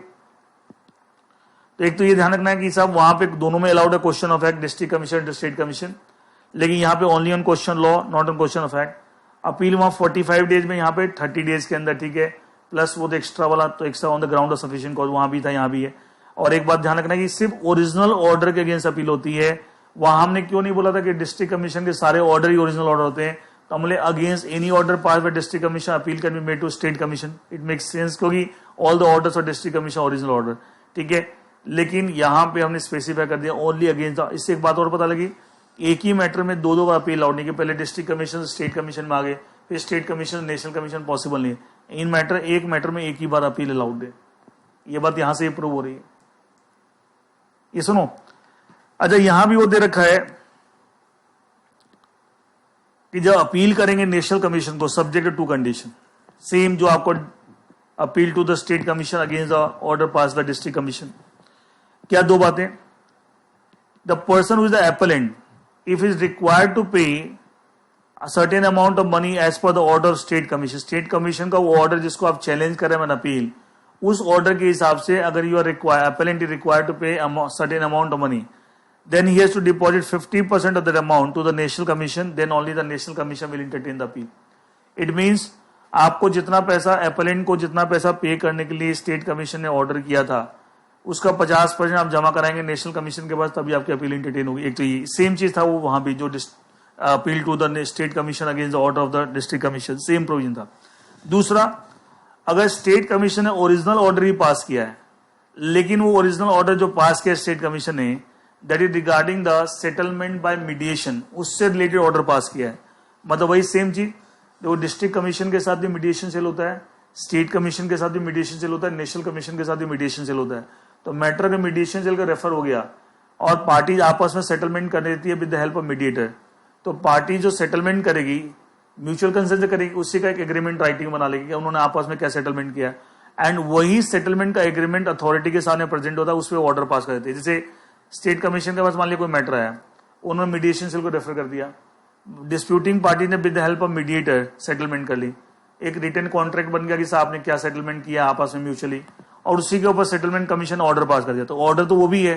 तो एक तो ये ध्यान रखना है कि साहब वहां पे दोनों में अलाउड है question of fact, district commission, state commission, लेकिन यहाँ पे only on question law, not on question of fact. Appeal वहां 45 डेज में, यहाँ पे 30 डेज के अंदर, ठीक है. प्लस वो तो एक्स्ट्रा वाला, तो extra on the ground of sufficient cause वहां भी था, यहाँ भी है. और एक बात ध्यान रखना है कि सिर्फ ओरिजिनल ऑर्डर के अगेंस्ट अपील होती है, वहां हमने क्यों नहीं बोला था कि डिस्ट्रिक्ट कमीशन के सारे ऑर्डर ही ओरिजिनल ऑर्डर होते हैं, तो हमने against any order pass by district commission appeal can be made to state commission. It makes sense क्योंकि all the orders of district commission original order. ठीक है, लेकिन यहां पे हमने स्पेसिफाई कर दिया ओनली अगेंस्ट. इससे एक बात और पता लगी, एक ही मैटर में दो बार अपील अलाउड नहीं कि पहले डिस्ट्रिक्ट कमीशन स्टेट कमीशन में आ गए, फिर state commission national commission possible नहीं है. इन मैटर एक मैटर में एक ही बार अपील अलाउड है. ये बात यहां से प्रूव हो रही है. ये सुनो, अच्छा यहां भी वो दे रखा है कि जब अपील करेंगे नेशनल कमीशन को सब्जेक्ट टू कंडीशन, सेम जो आपको appeal to the state commission against the order pass by district commission. क्या दो बातें, the person who is the appellant if is required to pay certain amount of money as per the order of state commission. State commission का वो order जिसको आप challenge कर रहे हैं अपील, उस ऑर्डर के हिसाब से अगर you are appellant is required to pay certain amount of money, then he has to deposit 50% of that amount to the national commission, then only the national commission will entertain the appeal. It means आपको जितना पैसा appellant को जितना पैसा पे करने के लिए स्टेट कमीशन ने ऑर्डर किया था उसका 50% आप जमा कराएंगे नेशनल कमीशन के पास, तभी आपकी अपील एंटरटेन होगी. एक तो ये सेम चीज था वो वहां भी जो appeal to the state commission against the order of the district commission, same provision था. दूसरा, अगर स्टेट कमीशन ने ओरिजिनल ऑर्डर ही पास किया है, लेकिन वो ओरिजिनल ऑर्डर जो पास किया स्टेट कमीशन ने that is regarding the settlement by mediation, उससे रिलेटेड ऑर्डर पास किया है, मतलब वही सेम चीज जो डिस्ट्रिक्ट कमीशन के साथ भी मीडिएशन सेल होता है, स्टेट कमीशन के साथ भी मीडिएशन सेल होता है, नेशनल कमीशन के साथ भी मीडिएशन सेल होता है. तो मैटर अगर मीडिएशन सेल का रेफर हो गया और पार्टी आपस में सेटलमेंट कर देती है with the help of mediator, तो पार्टी जो सेटलमेंट करेगी म्यूचुअल कंसेंट से करेगी, उसी का एक एग्रीमेंट राइटिंग बना लेगी कि उन्होंने आपस में क्या सेटलमेंट किया, एंड वही सेटलमेंट का एग्रीमेंट अथॉरिटी के सामने प्रेजेंट होता है, उस पर ऑर्डर पास कर देते हैं. जैसे स्टेट कमीशन के पास मान लिया कोई मैटर आया, उन्होंने मीडिएशन सेल को रेफर कर दिया, डिस्प्यूटिंग पार्टी ने with the help of mediator settlement कर ली, एक रिटन कॉन्ट्रैक्ट बन गया कि साहब ने क्या सेटलमेंट किया आपस में म्यूचुअली, और उसी के ऊपर सेटलमेंट कमीशन ऑर्डर पास कर दिया. तो ऑर्डर तो वो भी है,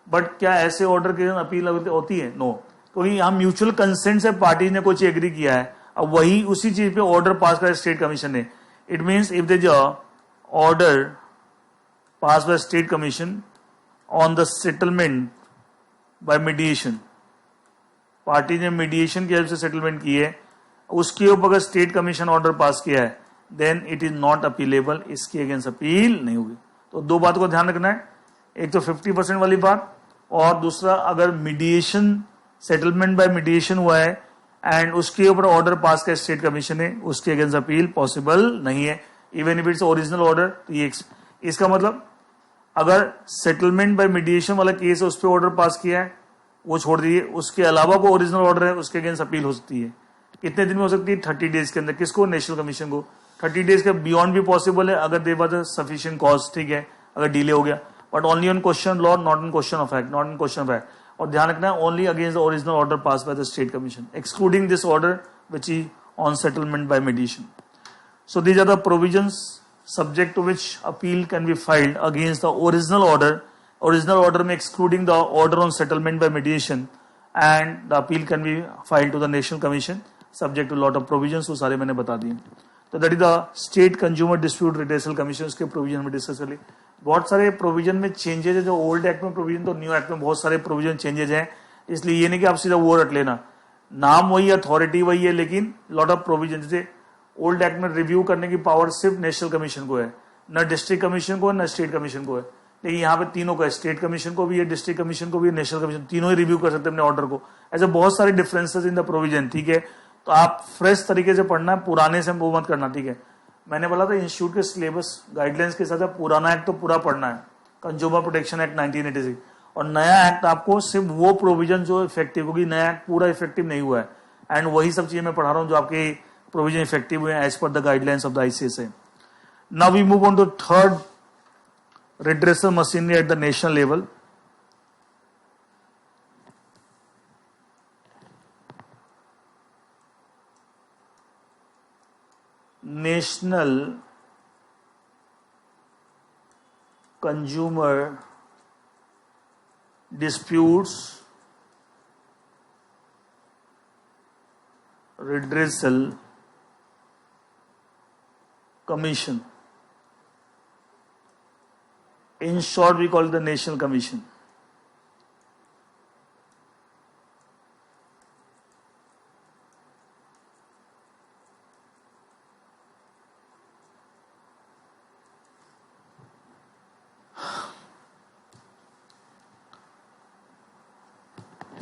बट क्या ऐसे ऑर्डर की अपील होती है? नो. तो यहाँ म्यूचुअल कंसेंट से पार्टी ने कुछ एग्री किया है, अब वही उसी चीज पे ऑर्डर पास कर स्टेट कमीशन ने. It means if there is a order pass by state commission on the settlement by mediation, party ने मीडिएशन की हेल्प से सेटलमेंट की है, उसके ऊपर अगर स्टेट कमीशन ऑर्डर पास किया है, then it is not appealable, इसके अगेंस्ट अपील नहीं होगी. तो दो बात को ध्यान रखना है, एक तो 50% वाली बात, और दूसरा अगर मीडिएशन सेटलमेंट बाय मीडिएशन हुआ है एंड उसके ऊपर ऑर्डर पास किया स्टेट कमीशन ने, उसके अगेंस्ट अपील पॉसिबल नहीं है, even if its original order. तो ये इसका मतलब अगर सेटलमेंट बाय मीडिएशन वाला केस है उस पर ऑर्डर पास किया है वो छोड़ दीजिए, उसके अलावा कोई ओरिजिनल ऑर्डर है उसके अगेंस्ट अपील हो सकती है. कितने दिन में हो सकती है? 30 डेज के अंदर. किसको? नेशनल कमीशन को. 30 डेज के बियॉन्ड भी पॉसिबल है अगर देयर वाज सफिशिएंट कॉज, ठीक है, अगर डिले हो गया, but only on question law, not on question of fact, not on question of fact. और ध्यान रखना है only against the original order pass by the state commission, excluding this order which is on settlement by mediation. So these are the provisions subject to which appeal can be filed against the original order. Original order में excluding the order on settlement by mediation, and the appeal can be filed to the National Commission subject to lot of provisions. वो सारे मैंने बता दिए. तो that is the State Consumer Dispute Redressal Commission के provision में discuss कर ली. बहुत सारे प्रोविजन में चेंजेज है, जो ओल्ड एक्ट में प्रोविजन तो न्यू एक्ट में बहुत सारे प्रोविजन चेंजेज हैं, इसलिए ये नहीं कि आप सीधा वो रट लेना, नाम वही, अथॉरिटी वही है, लेकिन लॉट ऑफ प्रोविजन. जैसे ओल्ड एक्ट में रिव्यू करने की पावर सिर्फ नेशनल कमीशन को है, न डिस्ट्रिक्ट कमीशन को है न स्टेट कमीशन को है, लेकिन यहाँ पे तीनों का है, स्टेट कमीशन को भी है, डिस्ट्रिक्ट कमीशन को भी है, नेशनल कमीशन, तीनों ही रिव्यू कर सकते हैं अपने ऑर्डर को. ऐसे बहुत सारे डिफरेंसेस इन द प्रोविजन, ठीक है. तो आप फ्रेश तरीके से पढ़ना है, पुराने से वो मत करना, ठीक है. मैंने बोला था इंस्टीट्यूट के सिलेबस गाइडलाइंस के साथ पुराना एक्ट तो पूरा पढ़ना है, कंज्यूमर प्रोटेक्शन एक्ट 1986, और नया एक्ट आपको सिर्फ वो प्रोविजन जो इफेक्टिव होगी, नया एक्ट पूरा इफेक्टिव नहीं हुआ है, एंड वही सब चीजें मैं पढ़ा रहा हूँ जो आपके प्रोविजन इफेक्टिव हुए as per the guidelines of the ICSA. Now we move on to third redressal machinery at the national level. National Consumer Disputes Redressal Commission. In short, we call it the National Commission.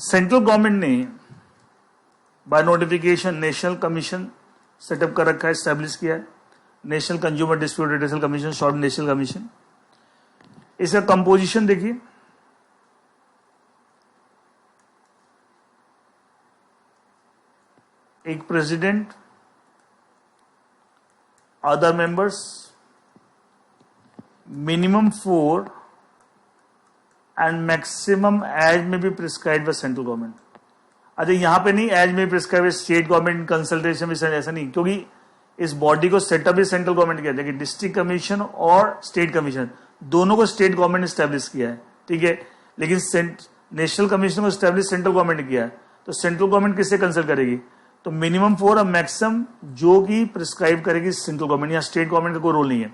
Central government ने by notification national commission set up कर रखा है, establish किया है, national consumer dispute redressal commission, short national commission. इसका composition देखिए, एक president, other members, minimum 4 and maximum as में भी प्रिस्क्राइब बाय सेंट्रल गवर्नमेंट। अच्छा, यहां पे नहीं एज में प्रिस्क्राइब स्टेट गवर्नमेंट कंसल्टेशन में, ऐसा नहीं, क्योंकि इस बॉडी को सेटअप भी सेंट्रल गवर्नमेंट किया, देखिए डिस्ट्रिक्ट कमीशन और स्टेट कमीशन दोनों को स्टेट गवर्नमेंट ने स्टैब्लिश किया है, ठीक है, लेकिन नेशनल कमीशन को स्टैब्लिश सेंट्रल गवर्नमेंट ने किया है। तो सेंट्रल गवर्नमेंट किससे कंसल्ट करेगी? तो मिनिमम 4 और मैक्सिमम जो कि प्रिस्क्राइब करेगी सेंट्रल गवर्नमेंट, या स्टेट गवर्नमेंट का कोई रोल नहीं है।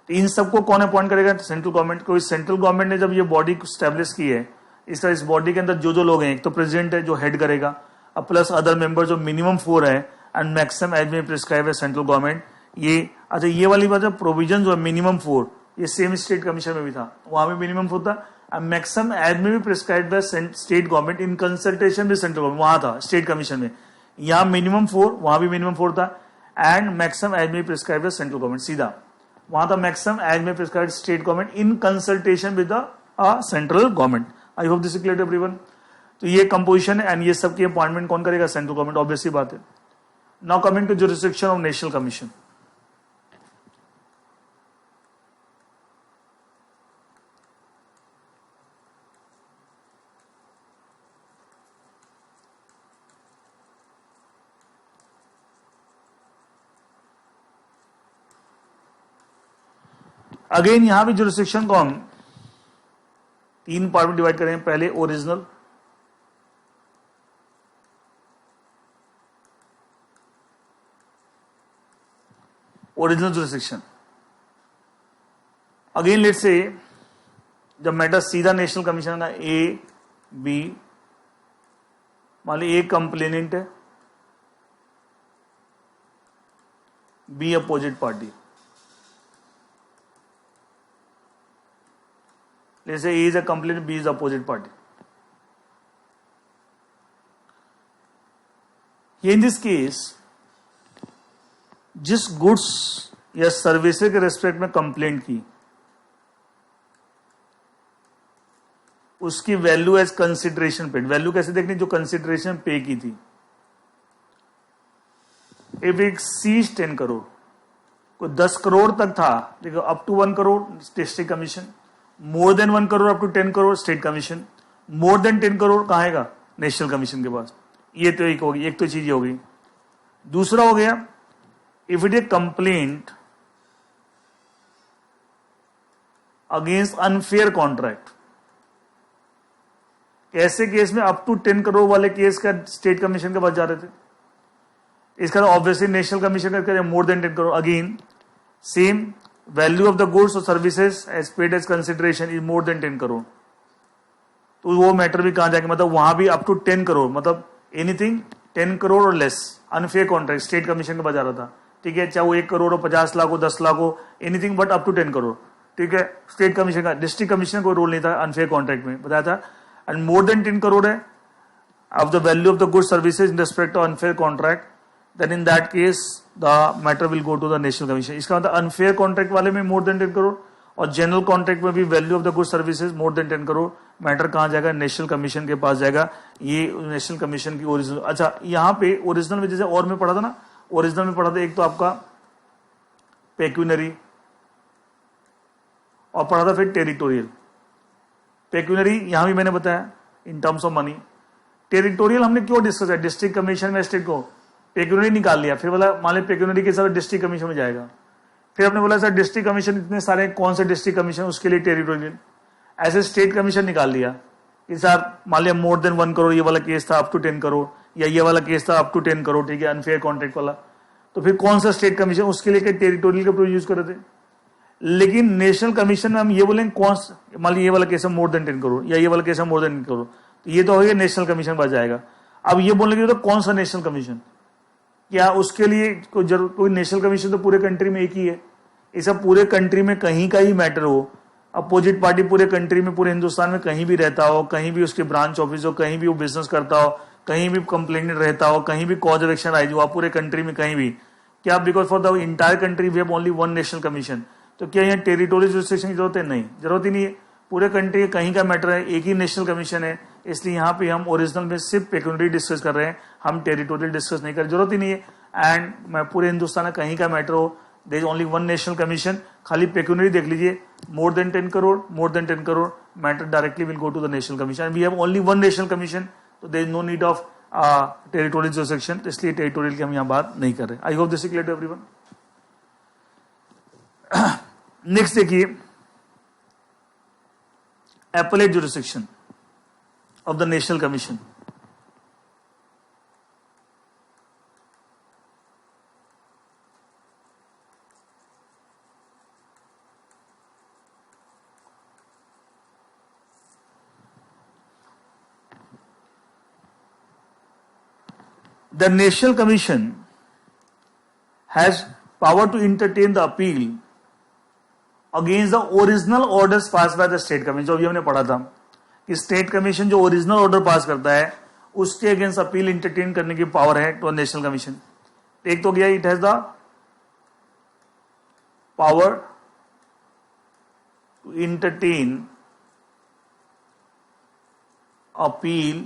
तो इन सबको कौन अपॉइंट करेगा? सेंट्रल गवर्नमेंट को। सेंट्रल गवर्नमेंट ने जब ये बॉडी को स्टैब्लिश की है, इस तरह इस बॉडी के अंदर जो लोग हैं, एक तो प्रेसिडेंट है जो हेड करेगा, अब प्लस अदर मेंबर जो मिनिमम 4 है एंड मैक्सिमम एज में प्रिस्क्राइब है सेंट्रल गवर्नमेंट। ये अच्छा, ये वाली बात है, प्रोविजन जो है मिनिमम 4, ये सेम स्टेट कमीशन में भी था, वहां भी मिनिमम 4 था, एंड मैक्सिमम एज में भी प्रिस्क्राइब है state government in consultation with central government, वहां था स्टेट कमीशन में। यहाँ मिनिमम 4, वहां भी मिनिमम 4 था, एंड मैक्सिमम एज में प्रिस्क्राइब है सेंट्रल गवर्नमेंट, सीधा वहां था मैक्सिमम एज में prescribe state government in consultation with the central government. I hope this is clear to everyone. तो ये कंपोजिशन है, एंड ये सबकी अपॉइंटमेंट कौन करेगा? सेंट्रल गवर्नमेंट, ऑब्वियसली बात है। Now coming to jurisdiction of national commission. Again यहां भी जुरिसडिक्शन को हम 3 पार्ट में डिवाइड करेंगे। पहले original, jurisdiction. Again let's say जब मैटर सीधा नेशनल कमीशन का ए बी, मान ली ए कंप्लेनेंट है, B opposite party, let's say A is a complainant, B is the opposite party. Here in this case, जिस goods या services के respect में कंप्लेंट की, उसकी value as consideration paid. Value कैसे देखनी? जो कंसिडरेशन पे की थी। इफ इट सीज 10 करोड़, कोई 10 करोड़ तक था, देखो up to 1 crore district commission, more than 1 crore up to 10 crore state commission, more than 10 crore कहाँ आएगा? नेशनल कमीशन के पास। ये तो एक होगी, एक तो चीज हो गई। दूसरा हो गया, if it A complaint against unfair contract, ऐसे केस में अप टू 10 करोड़ वाले केस का स्टेट कमीशन के पास जा रहे थे। इसका ऑब्वियसली नेशनल कमीशन का more than 10 crore, again same value of the goods और services as paid as consideration is more than 10 crore. तो वो मैटर भी कहां जाएगा? मतलब वहां भी अप टू 10 करोड़, मतलब एनीथिंग 10 करोड़ और less unfair contract state commission के पास जा रहा था, ठीक है, चाहे वो 1 करोड़ हो, 50 लाख हो, 10 लाख हो, anything but up to 10 crore, ठीक है। स्टेट कमीशन का, डिस्ट्रिक्ट कमीशन कोई रोल नहीं था अनफेयर कॉन्ट्रैक्ट में, बताया था। एंड मोर देन 10 करोड़ है of the value of the good services in respect of unfair contract, then in that case the matter will go to the national commission. इसका मतलब unfair contract वाले में मोर than 10 crore और general contract में भी value of the good services more than 10 crore, matter कहां जाएगा? National commission के पास जाएगा। ये नेशनल कमीशन की ओरिजिनल। अच्छा, यहाँ पे ओरिजिनल में जैसे और में पढ़ा था ना, ओरिजिनल में पढ़ा था एक तो आपका पेक्यूनरी और पढ़ा था फिर टेरिटोरियल। पेक्यूनरी यहां भी मैंने बताया इन टर्म्स ऑफ मनी। टेरिटोरियल हमने क्यों डिस्कस किया? डिस्ट्रिक्ट कमीशन में स्टेट को पेक्यूनरी निकाल लिया, फिर बोला मान ली पेक्यूनरी के हिसाब से डिस्ट्रिक्ट कमीशन में जाएगा। फिर आपने बोला सर डिस्ट्रिक्ट कमीशन इतने सारे, कौन से डिस्ट्रिक्ट कमीशन, उसके लिए टेरिटोरियल। ऐसे स्टेट कमीशन निकाल लिया कि सर मान लिया मोर देन 1 करोड़ ये वाला केस था अप टू 10 करोड़, या ये वाला केस था अप टू 10 करोड़, ठीक है, अनफेयर कॉन्ट्रैक्ट वाला। तो फिर कौन सा स्टेट कमीशन, उसके लिए टेरिटोरियल का प्रोविजन यूज कर रहे थे। लेकिन नेशनल कमीशन में हम ये बोलेंगे कौन, मान लीजिए ये वाला केस है मोर देन 10 करोड़ या ये वाला केस है मोर देन 10 करोड़, तो ये तो हो गया नेशनल कमीशन बच जाएगा। अब ये बोलने के लिए तो कौन सा नेशनल कमीशन, क्या उसके लिए कोई नेशनल कमीशन तो पूरे कंट्री में एक ही है। ऐसा पूरे कंट्री में कहीं का ही मैटर हो, अपोजिट पार्टी पूरे कंट्री में, पूरे हिंदुस्तान में कहीं भी रहता हो, कहीं भी उसके ब्रांच ऑफिस हो, कहीं भी वो बिजनेस करता हो, कहीं भी कंप्लेनेंट रहता हो, कहीं भी कॉज ऑफ एक्शन राइज हुआ पूरे कंट्री में कहीं भी, क्या because for the entire country we have only one national commission, तो क्या यहाँ टेरिटोरियल जुरिस्डिक्शन की जरूरत है? नहीं, जरूरत ही नहीं है। पूरे कंट्री कहीं का मैटर है, एक ही नेशनल कमीशन है, इसलिए यहाँ पे हम ओरिजिनल में सिर्फ पेक्यूनरी डिस्कस कर रहे हैं, हम टेरिटोरियल डिस्कस नहीं कर रहे, जरूरत ही नहीं है। एंड मैं पूरे हिंदुस्तान में कहीं का मैटर हो, there is only one national commission, खाली पेक्यूनरी देख लीजिए, more than 10 crore, more than 10 crore, matter directly will go to the national commission. We have only one national commission, तो there is no need of territorial jurisdiction, तो इसलिए territorial की हम यहाँ बात नहीं कर रहे। I hope this is clear to everyone. Next देखिए, appellate jurisdiction of the National Commission. The National Commission has power to entertain the appeal against the original orders pass by the state commission. जो अभी हमने पढ़ा था कि state commission जो original order पास करता है उसके अगेंस्ट अपील इंटरटेन करने की पावर है टू नेशनल कमीशन। एक तो गया, it has the power to entertain appeal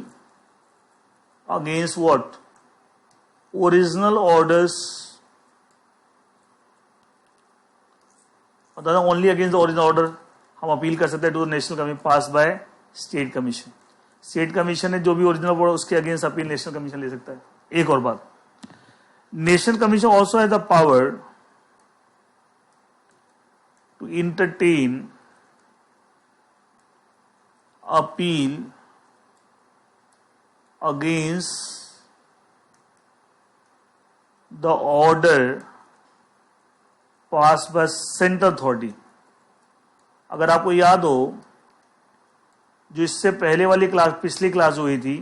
against what? Original orders, only against the original order हम अपील कर सकते हैं to national commission pass by state commission. State commission ने जो भी ओरिजिनल ऑर्डर उसके अगेंस्ट अपील नेशनल कमीशन ले सकता है। एक और बात, national commission also has the power to entertain appeal against the order pass by central authority. अगर आपको याद हो, जो इससे पहले वाली क्लास, पिछली क्लास हुई थी,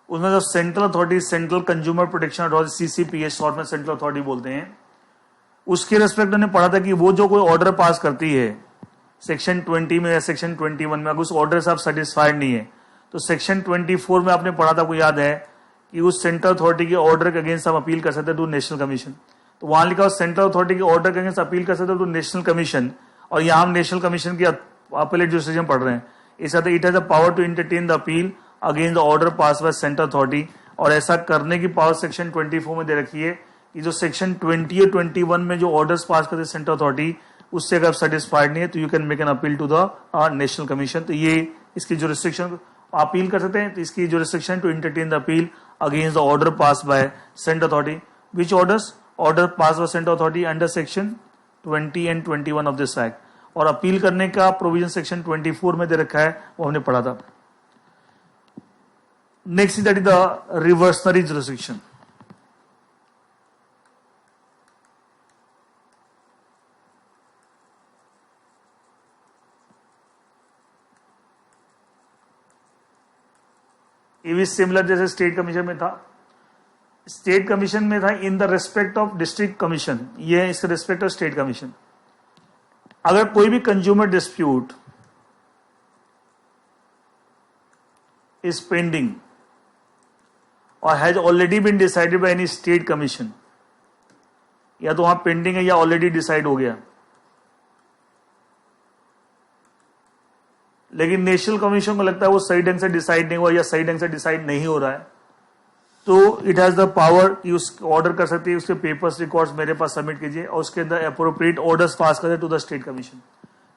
उसमें जो central authority, central consumer protection authority, CCPA short में सेंट्रल अथॉरिटी बोलते हैं, उसके रेस्पेक्ट हमने पढ़ा था कि वो जो कोई ऑर्डर पास करती है सेक्शन 20 में या सेक्शन 21 में, अगर उस ऑर्डर से आप सेटिस्फाइड नहीं है तो सेक्शन 24 में आपने पढ़ा था, आपको याद है कि उस सेंट्रल अथॉरिटी के ऑर्डर के अगेंस्ट हम अपील कर सकते हैं टू नेशनल कमीशन। तो वहां लिखा सेंट्रल अथॉरिटी के ऑर्डर के अगेंस्ट अपील कर सकते हैं टू नेशनल कमीशन, और यहां हम नेशनल कमीशन की अपीलेट जुरिस्डिक्शन पढ़ रहे हैं। इस साथ it has the power to entertain the appeal against the order pass by central authority, और ऐसा करने की पावर सेक्शन 24 में दे रखी है कि जो सेक्शन 20 और 21 में जो ऑर्डर्स पास करते सेंट्रल अथॉरिटी, उससे अगर सेटिस्फाइड नहीं है तो you can make an appeal to the national commission. तो ये इसकी जुरिस्डिक्शन अपील कर सकते हैं, तो इसकी jurisdiction to entertain the appeal against the order pass by central authority. Which orders? Order pass by central authority under section 20 and 21 of this act. और appeal करने का प्रोविजन सेक्शन 24 में दे रखा है, वो हमने पढ़ा था। Next that is the reversionary jurisdiction. ये भी सिमिलर जैसे स्टेट कमीशन में था। स्टेट कमीशन में था इन the respect of district commission, ये है इसके रिस्पेक्ट ऑफ स्टेट कमीशन। अगर कोई भी कंज्यूमर डिस्प्यूट इज पेंडिंग और has already been decided by any state commission, या तो वहां पेंडिंग है या ऑलरेडी डिसाइड हो गया, लेकिन नेशनल कमीशन को लगता है वो सही ढंग से डिसाइड नहीं हुआ या सही ढंग से डिसाइड नहीं हो रहा है, तो इट हैज द पावर कि उस ऑर्डर कर सकती है, उसके पेपर्स रिकॉर्ड्स मेरे पास सबमिट कीजिए और उसके अंदर अप्रोप्रिएट ऑर्डर्स पास कर दे to the state commission.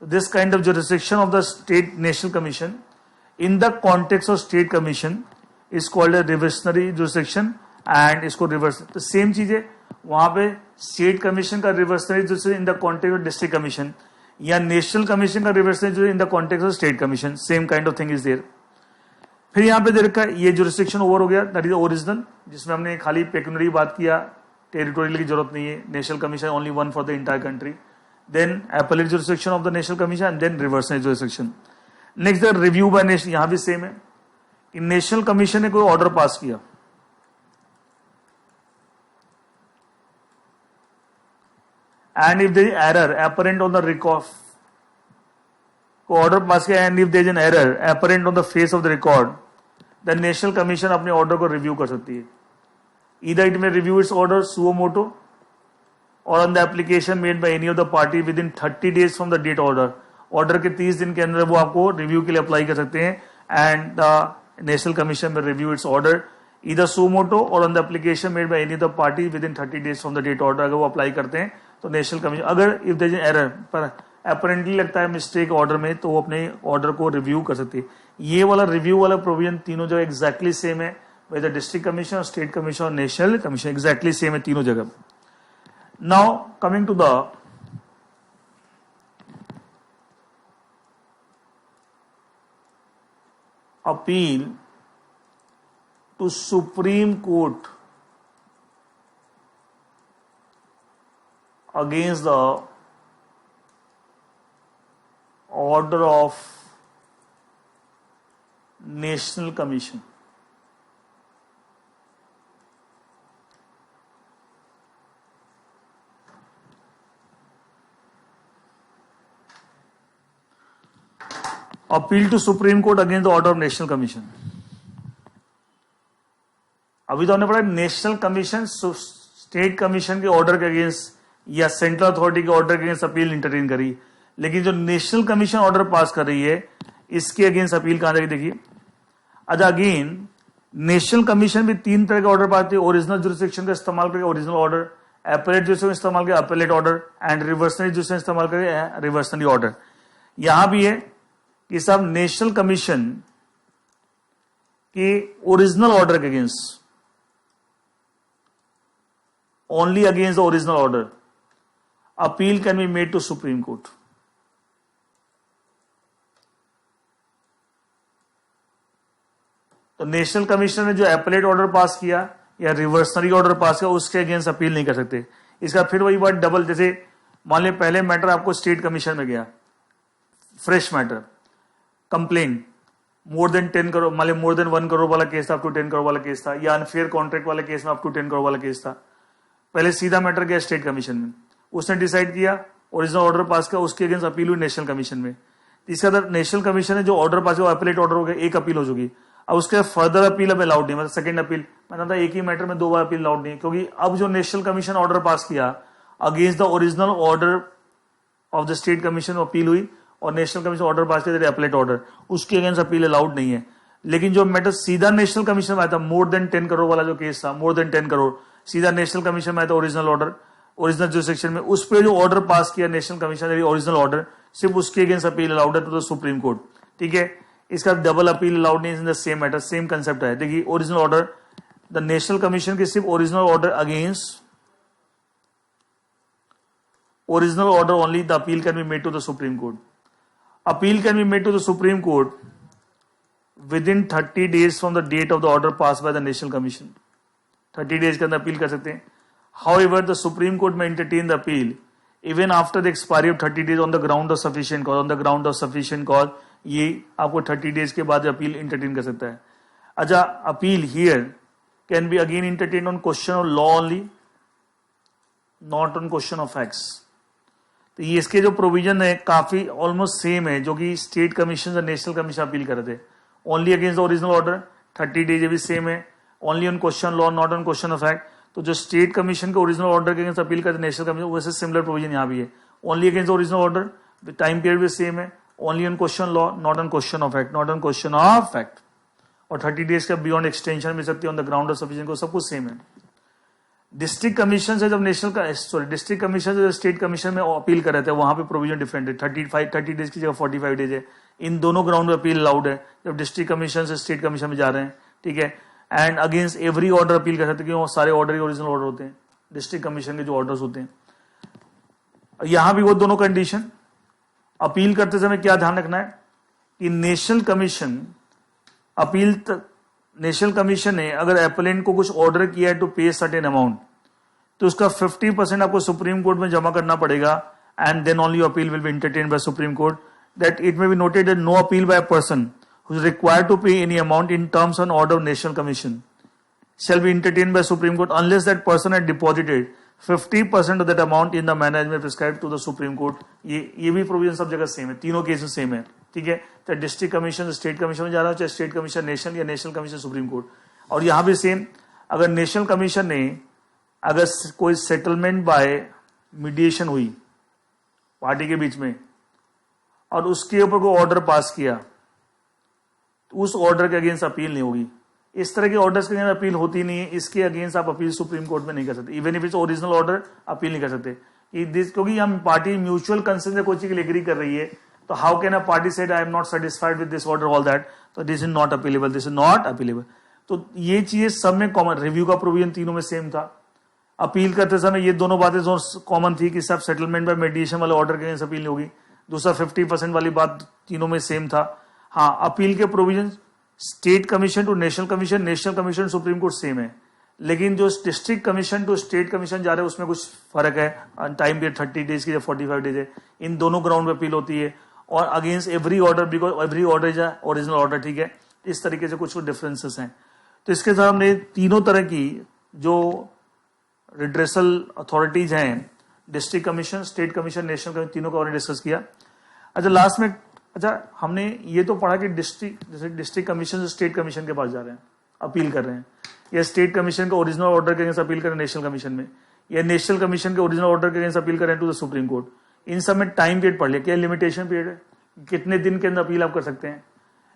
This kind of jurisdiction of the state national commission in the context of state commission is called a revisionary jurisdiction, and इसको reverse, तो same चीज है वहां पे स्टेट कमीशन का revisionary jurisdiction in the context of district commission, या national commission का revisionary jurisdiction in the context of state commission, same kind of thing is there. फिर यहां पे दे रखा है ये जुरिस्डिक्शन ओवर हो गया, दैट इज ओरिजिनल, जिसमें हमने खाली पेक्यूनरी बात किया, टेरिटोरियल की जरूरत नहीं है, national commission only one for the entire country. Then appellate jurisdiction of the national commission, and then revisionary jurisdiction. Next the review by national, यहां भी सेम है कि नेशनल कमीशन ने कोई ऑर्डर पास किया, and if there is error apparent on the record, को order pass किया and if there is an error apparent on the face of the record, the national commission अपने order को review कर सकती है. Either it may review its order suo motu और on the application made by any of the party within 30 days from the date order. Order के 30 दिन के अंदर वो आपको रिव्यू के लिए अप्लाई कर सकते हैं एंड द नेशनल कमीशन में review its order either suo motu और on the application made by any of the party within 30 days from the date order. अगर वो अप्लाई करते हैं तो नेशनल कमीशन, अगर इफ देयर इज एरर पर apparently लगता है मिस्टेक ऑर्डर में, तो वो अपने ऑर्डर को रिव्यू कर सकती है. ये वाला रिव्यू वाला प्रोविजन तीनों जगह एग्जैक्टली सेम है, whether district commission, state commission और नेशनल कमीशन एग्जैक्टली सेम है तीनों जगह. Now coming to the appeal to Supreme Court against the order of National Commission. Appeal to Supreme Court against the order of national commission. अभी तो हमने पढ़ा national commission state commission के order के against या सेंट्रल अथॉरिटी के order के against appeal entertain करी, लेकिन जो नेशनल कमीशन ऑर्डर पास कर रही है इसके अगेंस्ट अपील कहां जाएगी देखिए. अच्छा अगेन नेशनल कमीशन भी 3 तरह के ऑर्डर पाती है. ओरिजिनल जुरिस्डिक्शन का इस्तेमाल करके ओरिजिनल ऑर्डर, एपेलेट जुरिस्डिक्शन इस्तेमाल करके appellate order and revisionary jurisdiction इस्तेमाल करके रिवर्सनरी ऑर्डर. यहां भी है कि सब नेशनल कमीशन के ओरिजिनल ऑर्डर के against, only against the original order appeal can be made to Supreme Court. तो नेशनल कमीशन ने जो एपेलेट ऑर्डर पास किया या रिवर्सनरी ऑर्डर पास किया उसके अगेंस्ट अपील नहीं कर सकते. इसका फिर वही बात डबल, जैसे मान लिया पहले मैटर आपको स्टेट कमीशन में गया, फ्रेश मैटर, कंप्लेन मोर देन 10 करोड़, मान लिया मोर देन 1 करोड़ वाला केस था, अप टू 10 करोड़ वाला केस था, या अनफेयर कॉन्ट्रैक्ट वाला केस में अप टू 10 करोड़ वाला केस था. पहले सीधा मैटर गया स्टेट कमीशन में, उसने डिसाइड किया, ओरिजिनल ऑर्डर पास किया, उसके अगेंस्ट अपील हुई नेशनल कमीशन में. इसके अंदर नेशनल कमीशन ने जो ऑर्डर पास किया अपीलेट ऑर्डर हो गया, एक अपील हो चुकी. अब उसके फर्दर अपील अब अलाउड नहीं, मतलब सेकंड अपील, मतलब एक ही मैटर में 2 बार अपील अलाउड नहीं, क्योंकि अब जो नेशनल कमीशन ऑर्डर पास किया against the original order of the state commission appeal हुई और नेशनल कमीशन ऑर्डर पास किया अपीलेट ऑर्डर, उसके अगेंस्ट अपील अलाउड नहीं है. लेकिन जो मैटर सीधा नेशनल कमीशन में आया था, मोर देन 10 करोड़ वाला जो केस था, मोर देन 10 करोड़ सीधा नेशनल कमीशन में आया था, ओरिजिनल ऑर्डर, ओरिजिनल जुरिस्डिक्शन में, उस पर जो ऑर्डर पास किया नेशनल कमीशन ओरिजिनल ऑर्डर, सिर्फ उसके अगेंस्ट अपील अलाउड है टू द सुप्रीम कोर्ट. ठीक है, इसका डबल अपील अलाउड नहीं in the same matter, same concept है. देखिए original order, the national commission के सिर्फ original order against original order only the appeal can be made to the Supreme Court. Appeal can be made to the Supreme Court within 30 days from the date of the order passed by the national commission. 30 days के अंदर appeal कर सकते हैं. However, the Supreme Court may entertain the appeal even after the expiry of 30 days on the ground of sufficient cause. On the ground of sufficient cause, ये आपको 30 days के बाद appeal entertain कर सकता है. अच्छा, appeal here can be again entertained on question of law only, not on question of facts. तो ये इसके जो प्रोविजन है काफी ऑलमोस्ट सेम है जो कि स्टेट कमीशन और नेशनल कमीशन अपील कर रहे थे. Only against the original order, 30 days भी सेम है, only on question law not on question of fact. तो जो स्टेट कमीशन के ओरिजिनल ऑर्डर के अगेंस्ट अपील करते नेशनल कमीशन, वैसे सिमिलर प्रोविजन यहाँ भी है. Only against the original order, time period भी सेम है, only on question law not on question of fact, not on question of fact. और 30 डेज का बियॉन्ड एक्सटेंशन मिल सकती है on the ground of sufficient को, सब कुछ सेम है. डिस्ट्रिक्ट कमीशन से जब नेशनल का डिस्ट्रिक्ट कमीशन से स्टेट कमीशन में अपील कर रहे थे, वहां पे प्रोविजन डिफरेंट है. 30 डेज की जगह 45 डेज है. इन दोनों ग्राउंड में अपील अलाउड है जब डिस्ट्रिक्ट कमीशन से स्टेट कमीशन में जा रहे हैं. ठीक है, and against every order appeal कर सकते हैं, क्योंकि सारे ऑर्डर ही ओरिजिनल ऑर्डर होते हैं, डिस्ट्रिक्ट कमीशन के जो ऑर्डर्स होते हैं. यहां भी वो दोनों कंडीशन. अपील करते समय क्या ध्यान रखना है कि national commission appeal national commission ने अगर एपेलेंट को कुछ ऑर्डर किया है टू पे सर्टेन अमाउंट, तो उसका 50% आपको सुप्रीम कोर्ट में जमा करना पड़ेगा, and then only appeal will be entertained by supreme court. That it may be noted that no appeal by a person who is required to pay any amount in terms on order of national commission shall be entertained by Supreme Court unless that person had deposited 50% of that amount in the manner as prescribed to the Supreme Court. ये भी provision सब जगह same है, तीनों cases same है. ठीक है, चाहे डिस्ट्रिक्ट कमीशन स्टेट कमीशन में जा रहा हो, चाहे स्टेट कमीशन नेशनल या नेशनल कमीशन सुप्रीम कोर्ट। और यहां भी सेम, अगर नेशनल कमीशन ने अगर कोई सेटलमेंट बाय मीडिएशन हुई पार्टी के बीच में और उसके ऊपर कोई ऑर्डर पास किया, तो उस ऑर्डर के अगेंस्ट अपील नहीं होगी। इस तरह के ऑर्डर्स के अगेंस्ट अपील होती नहीं है, इसके अगेंस्ट आप अपील सुप्रीम कोर्ट में नहीं कर सकते, even if its original order appeal नहीं कर सकते। क्योंकि हम पार्टी म्यूचुअल कंसेंट से कोई चीज एग्री कर रही है, तो how can a party said I am not satisfied with this order all that, तो this is not appealable, this is not appealable. तो ये चीजें सब में कॉमन, रिव्यू का प्रोविजन तीनों में सेम था। अपील करते समय ये दोनों बातें कॉमन थी कि सब सेटलमेंट बाय मीडिएशन वाले ऑर्डर के अगेंस्ट अपील नहीं होगी। दूसरा 50% वाली बात तीनों में सेम था। हाँ, अपील के provision state commission to national commission, national commission Supreme Court same है, लेकिन जो district commission to state commission जा रहे हैं उसमें कुछ फर्क है। टाइम पीरियड 30 डेज की या 45 डेज है, इन दोनों ग्राउंड पे अपील होती है। और against every order, because every order is original order, ठीक है। इस तरीके से कुछ डिफरेंसेस हैं। तो इसके साथ हमने तीनों तरह की जो रिड्रेसल अथॉरिटीज हैं, district commission, state commission, national commission, तीनों का हमने डिस्कस किया। अच्छा, लास्ट में हमने ये तो पढ़ा कि डिस्ट्रिक्ट कमीशन से स्टेट कमीशन के पास जा रहे हैं, अपील कर रहे हैं, या स्टेट कमीशन का ओरिजिनल ऑर्डर के अगेंस्ट अपील करें नेशनल कमीशन में, या नेशनल कमीशन के ओरिजिनल ऑर्डर के अगेंस्ट अपील करें टू द सुप्रीम कोर्ट। इन सब में टाइम पीरियड पढ़ लिया, क्या लिमिटेशन पीरियड है, कितने दिन के अंदर अपील आप कर सकते हैं।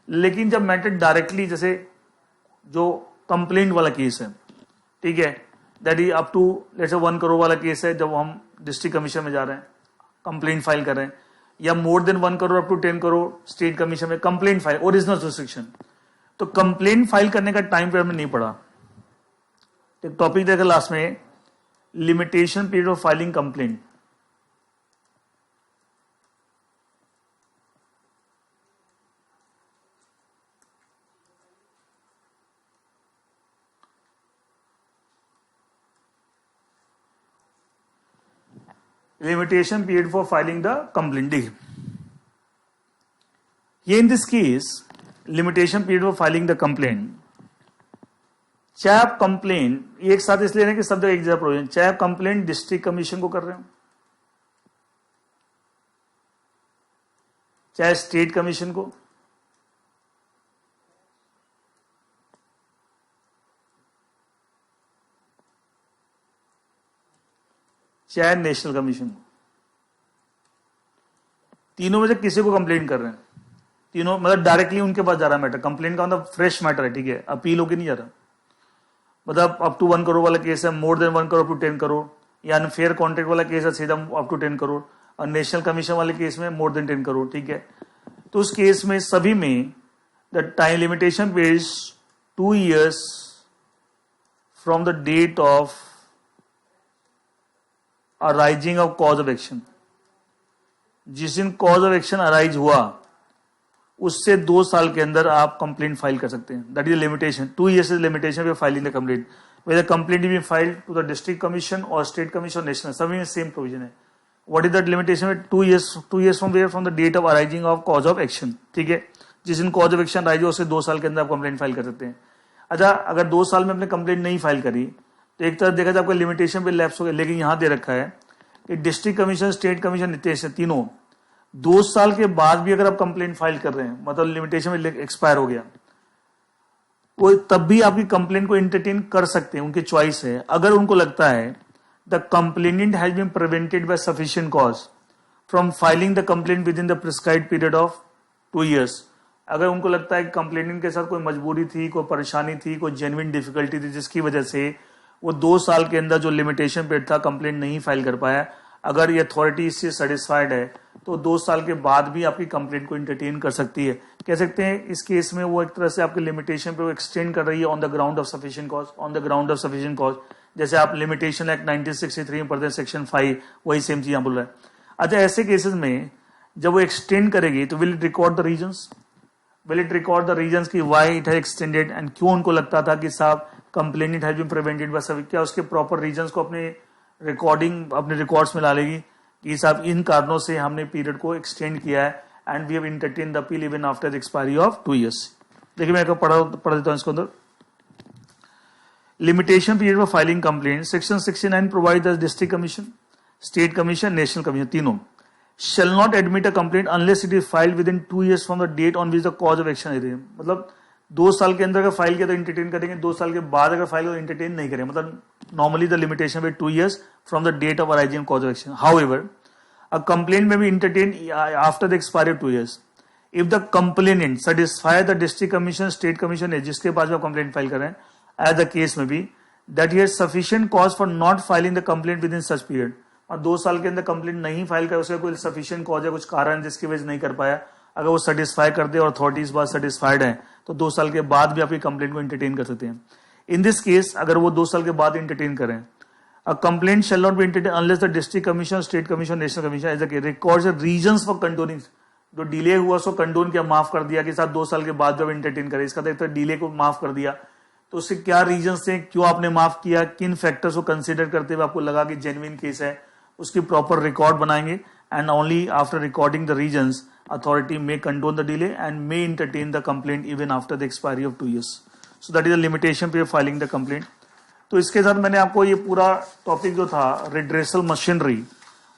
लेकिन जब मैटर डायरेक्टली, जैसे जो कंप्लेंट वाला केस है, ठीक है, that is up to let's say 1 crore वाला केस है, जब हम डिस्ट्रिक्ट कमीशन में जा रहे हैं, कंप्लेंट फाइल कर रहे हैं, या more than 1 crore up to 10 crore state commission में कंप्लेंट फाइल, ओरिजिनल रिस्ट्रिक्शन, तो कंप्लेंट फाइल करने का टाइम पीरियड में नहीं पड़ा। एक टॉपिक देखा लास्ट में, limitation period of filing complaint. Limitation period for filing the complaint. देखिए, in this case, limitation period for filing the complaint, चाहे आप कंप्लेंट एक साथ इसलिए नहीं कि सब जगह एक जगह प्रोविजन, चाहे आप कंप्लेंट डिस्ट्रिक्ट कमीशन को कर रहे हो, चाहे स्टेट कमीशन को, चाहे नेशनल कमीशन, तीनों में से किसी को कंप्लेंट कर रहे हैं, तीनों मतलब डायरेक्टली उनके पास जा रहा है मैटर। कंप्लेंट का मतलब फ्रेश मैटर है, ठीक है, अपील होके नहीं जा रहा। मतलब अप टू 1 करोड़ वाला केस है, more than 1 crore up to 10 crore, या अनफेयर कॉन्ट्रैक्ट वाला केस है सीधा अप टू 10 करोड़, और नेशनल कमीशन वाले केस में मोर देन 10 करोड़, ठीक है। तो उस केस में सभी में the time limitation period 2 years from the date of arising of cause of action. जिस दिन कॉज ऑफ एक्शन अराइज हुआ उससे 2 साल के अंदर आप कंप्लेंट फाइल कर सकते हैं। That is limitation, 2 years is limitation for filing the complaint, whether complaint be filed to the district commission और स्टेट कमीशन, नेशनल, सभी में सेम प्रोविजन है। What is that limitation? 2 years from where, from the date of arising of cause of action, ठीक है। जिस दिन cause of action arise हो उससे 2 साल के अंदर आप कंप्लेंट फाइल कर सकते हैं। अच्छा, अगर 2 साल में अपने कंप्लेंट नहीं फाइल करी तो एक तरफ देखा जाए आपका लिमिटेशन पे लैप्स हो गया, लेकिन यहां दे रखा है कि district commission, state commission, Nitesh, तीनों 2 साल के बाद भी अगर आप कंप्लेंट फाइल कर रहे हैं, मतलब लिमिटेशन में एक्सपायर हो गया, वो तब भी आपकी कंप्लेंट को एंटरटेन कर सकते हैं, उनकी चॉइस है। अगर उनको लगता है the complainant has been prevented by sufficient cause from filing the complaint within the prescribed period of 2 years, अगर उनको लगता है कि कंप्लेनेंट के साथ कोई मजबूरी थी, कोई परेशानी थी, कोई जेन्युइन डिफिकल्टी थी, जिसकी वजह से वो 2 साल के अंदर जो लिमिटेशन पीरियड था कंप्लेंट नहीं फाइल कर पाया, अगर ये अथॉरिटी इससे सेटिस्फाइड है तो 2 साल के बाद भी आपकी कंप्लेंट को एंटरटेन कर सकती है। कह सकते हैं इस केस में वो एक तरह से आपके लिमिटेशन पे वो एक्सटेंड कर रही है on the ground of sufficient cause, on the ground of sufficient cause. जैसे आप लिमिटेशन एक्ट 1963 में पढ़ते हैं सेक्शन 5, वही सेम चीज यहां बोल रहा है। अच्छा, ऐसे केसेस में जब वो एक्सटेंड करेगी तो will it record the reasons, will it record the reasons की why it has extended and क्यों उनको लगता था कि साहब complainant has been prevented by sufficient, क्या उसके प्रॉपर रीजंस को अपने रिकॉर्डिंग, अपने रिकॉर्ड्स में ला लेगी कि साहब इन कारणों से हमने पीरियड को एक्सटेंड किया है and we have entertain the appeal even after the expiry of 2 years। देखिए मैं पढ़ देता हूं इसको अंदर। Limitation period for filing complaint, section 69 provide the district commission, state commission, national commission, तीनों shall not admit a complaint unless it is filed within 2 years from the date on which the cause of action is. मतलब 2 साल के अंदर अगर file किया तो entertain करेंगे, 2 साल के बाद अगर फाइल किया तो इंटरटेन नहीं करेंगे. मतलब normally the limitation will be 2 years from the date of arising cause of action. However, a complaint may be entertained after the expiry of 2 years. If the complainant satisfy the district commission, state commission है जिसके पास में complaint file कर रहे हैं, as the case may be, that he has sufficient cause for not filing the complaint within such period. और 2 साल के अंदर कंप्लेंट नहीं फाइल कर, उसका कोई सफिशिएंट कॉज है, कुछ कारण जिसकी वजह से नहीं कर पाया, अगर वो सेटिस्फाई कर दे और अथॉरिटीज बात सेटिस्फाइड है तो 2 साल के बाद भी आपकी कंप्लेंट को एंटरटेन कर सकते हैं. इन दिस केस अगर वो 2 साल के बाद एंटरटेन करें, a complaint shall not be entertain unless the district commission, state commission, national commission as a records the reasons for condoning. जो डिले हुआ उसको कंडोन किया, माफ कर दिया कि साथ 2 साल के बाद जब एंटरटेन करे, इसका तो डिले को माफ कर दिया, तो उससे क्या रीजंस थे, क्यों आपने माफ किया, किन फैक्टर्स को कंसिडर करते हुए आपको लगा कि जेन्युइन केस है, उसकी प्रॉपर रिकॉर्ड बनाएंगे. And only after recording the reasons authority may condone the delay and may entertain the complaint even after the expiry of 2 years. So that is the limitation पे filing the complaint. तो इसके साथ मैंने आपको ये पूरा topic जो था रिड्रेसल मशीनरी,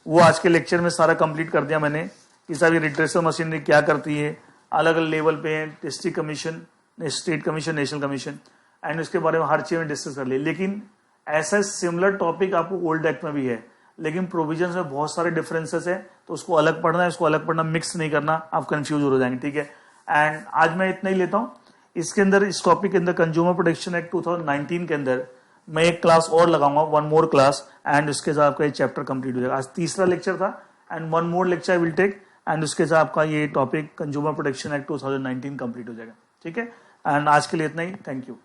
वो आज के लेक्चर में सारा कंप्लीट कर दिया मैंने कि सारी रिड्रेसल मशीनरी क्या करती है, अलग अलग लेवल पे है, district commission, state commission, national commission, and उसके बारे में हर चीज में डिस्कस कर लिया. लेकिन ऐसा सिमिलर टॉपिक आपको ओल्ड एक्ट में भी है, लेकिन प्रोविजंस में बहुत सारे डिफरेंसेस है, तो उसको अलग पढ़ना है, उसको अलग पढ़ना, मिक्स नहीं करना, आप कंफ्यूज हो जाएंगे. ठीक है. एंड आज मैं इतना ही लेता हूं. इसके अंदर इस टॉपिक के अंदर कंज्यूमर प्रोटेक्शन एक्ट 2019 के अंदर मैं एक क्लास और लगाऊंगा, 1 more क्लास, एंड उसके साथ आपका ये चैप्टर कंप्लीट हो जाएगा. आज तीसरा लेक्चर था and 1 more lecture I will take, and उसके साथ आपका ये topic consumer protection act 2019 complete हो जाएगा. ठीक है. एंड आज के लिए इतना ही. Thank you.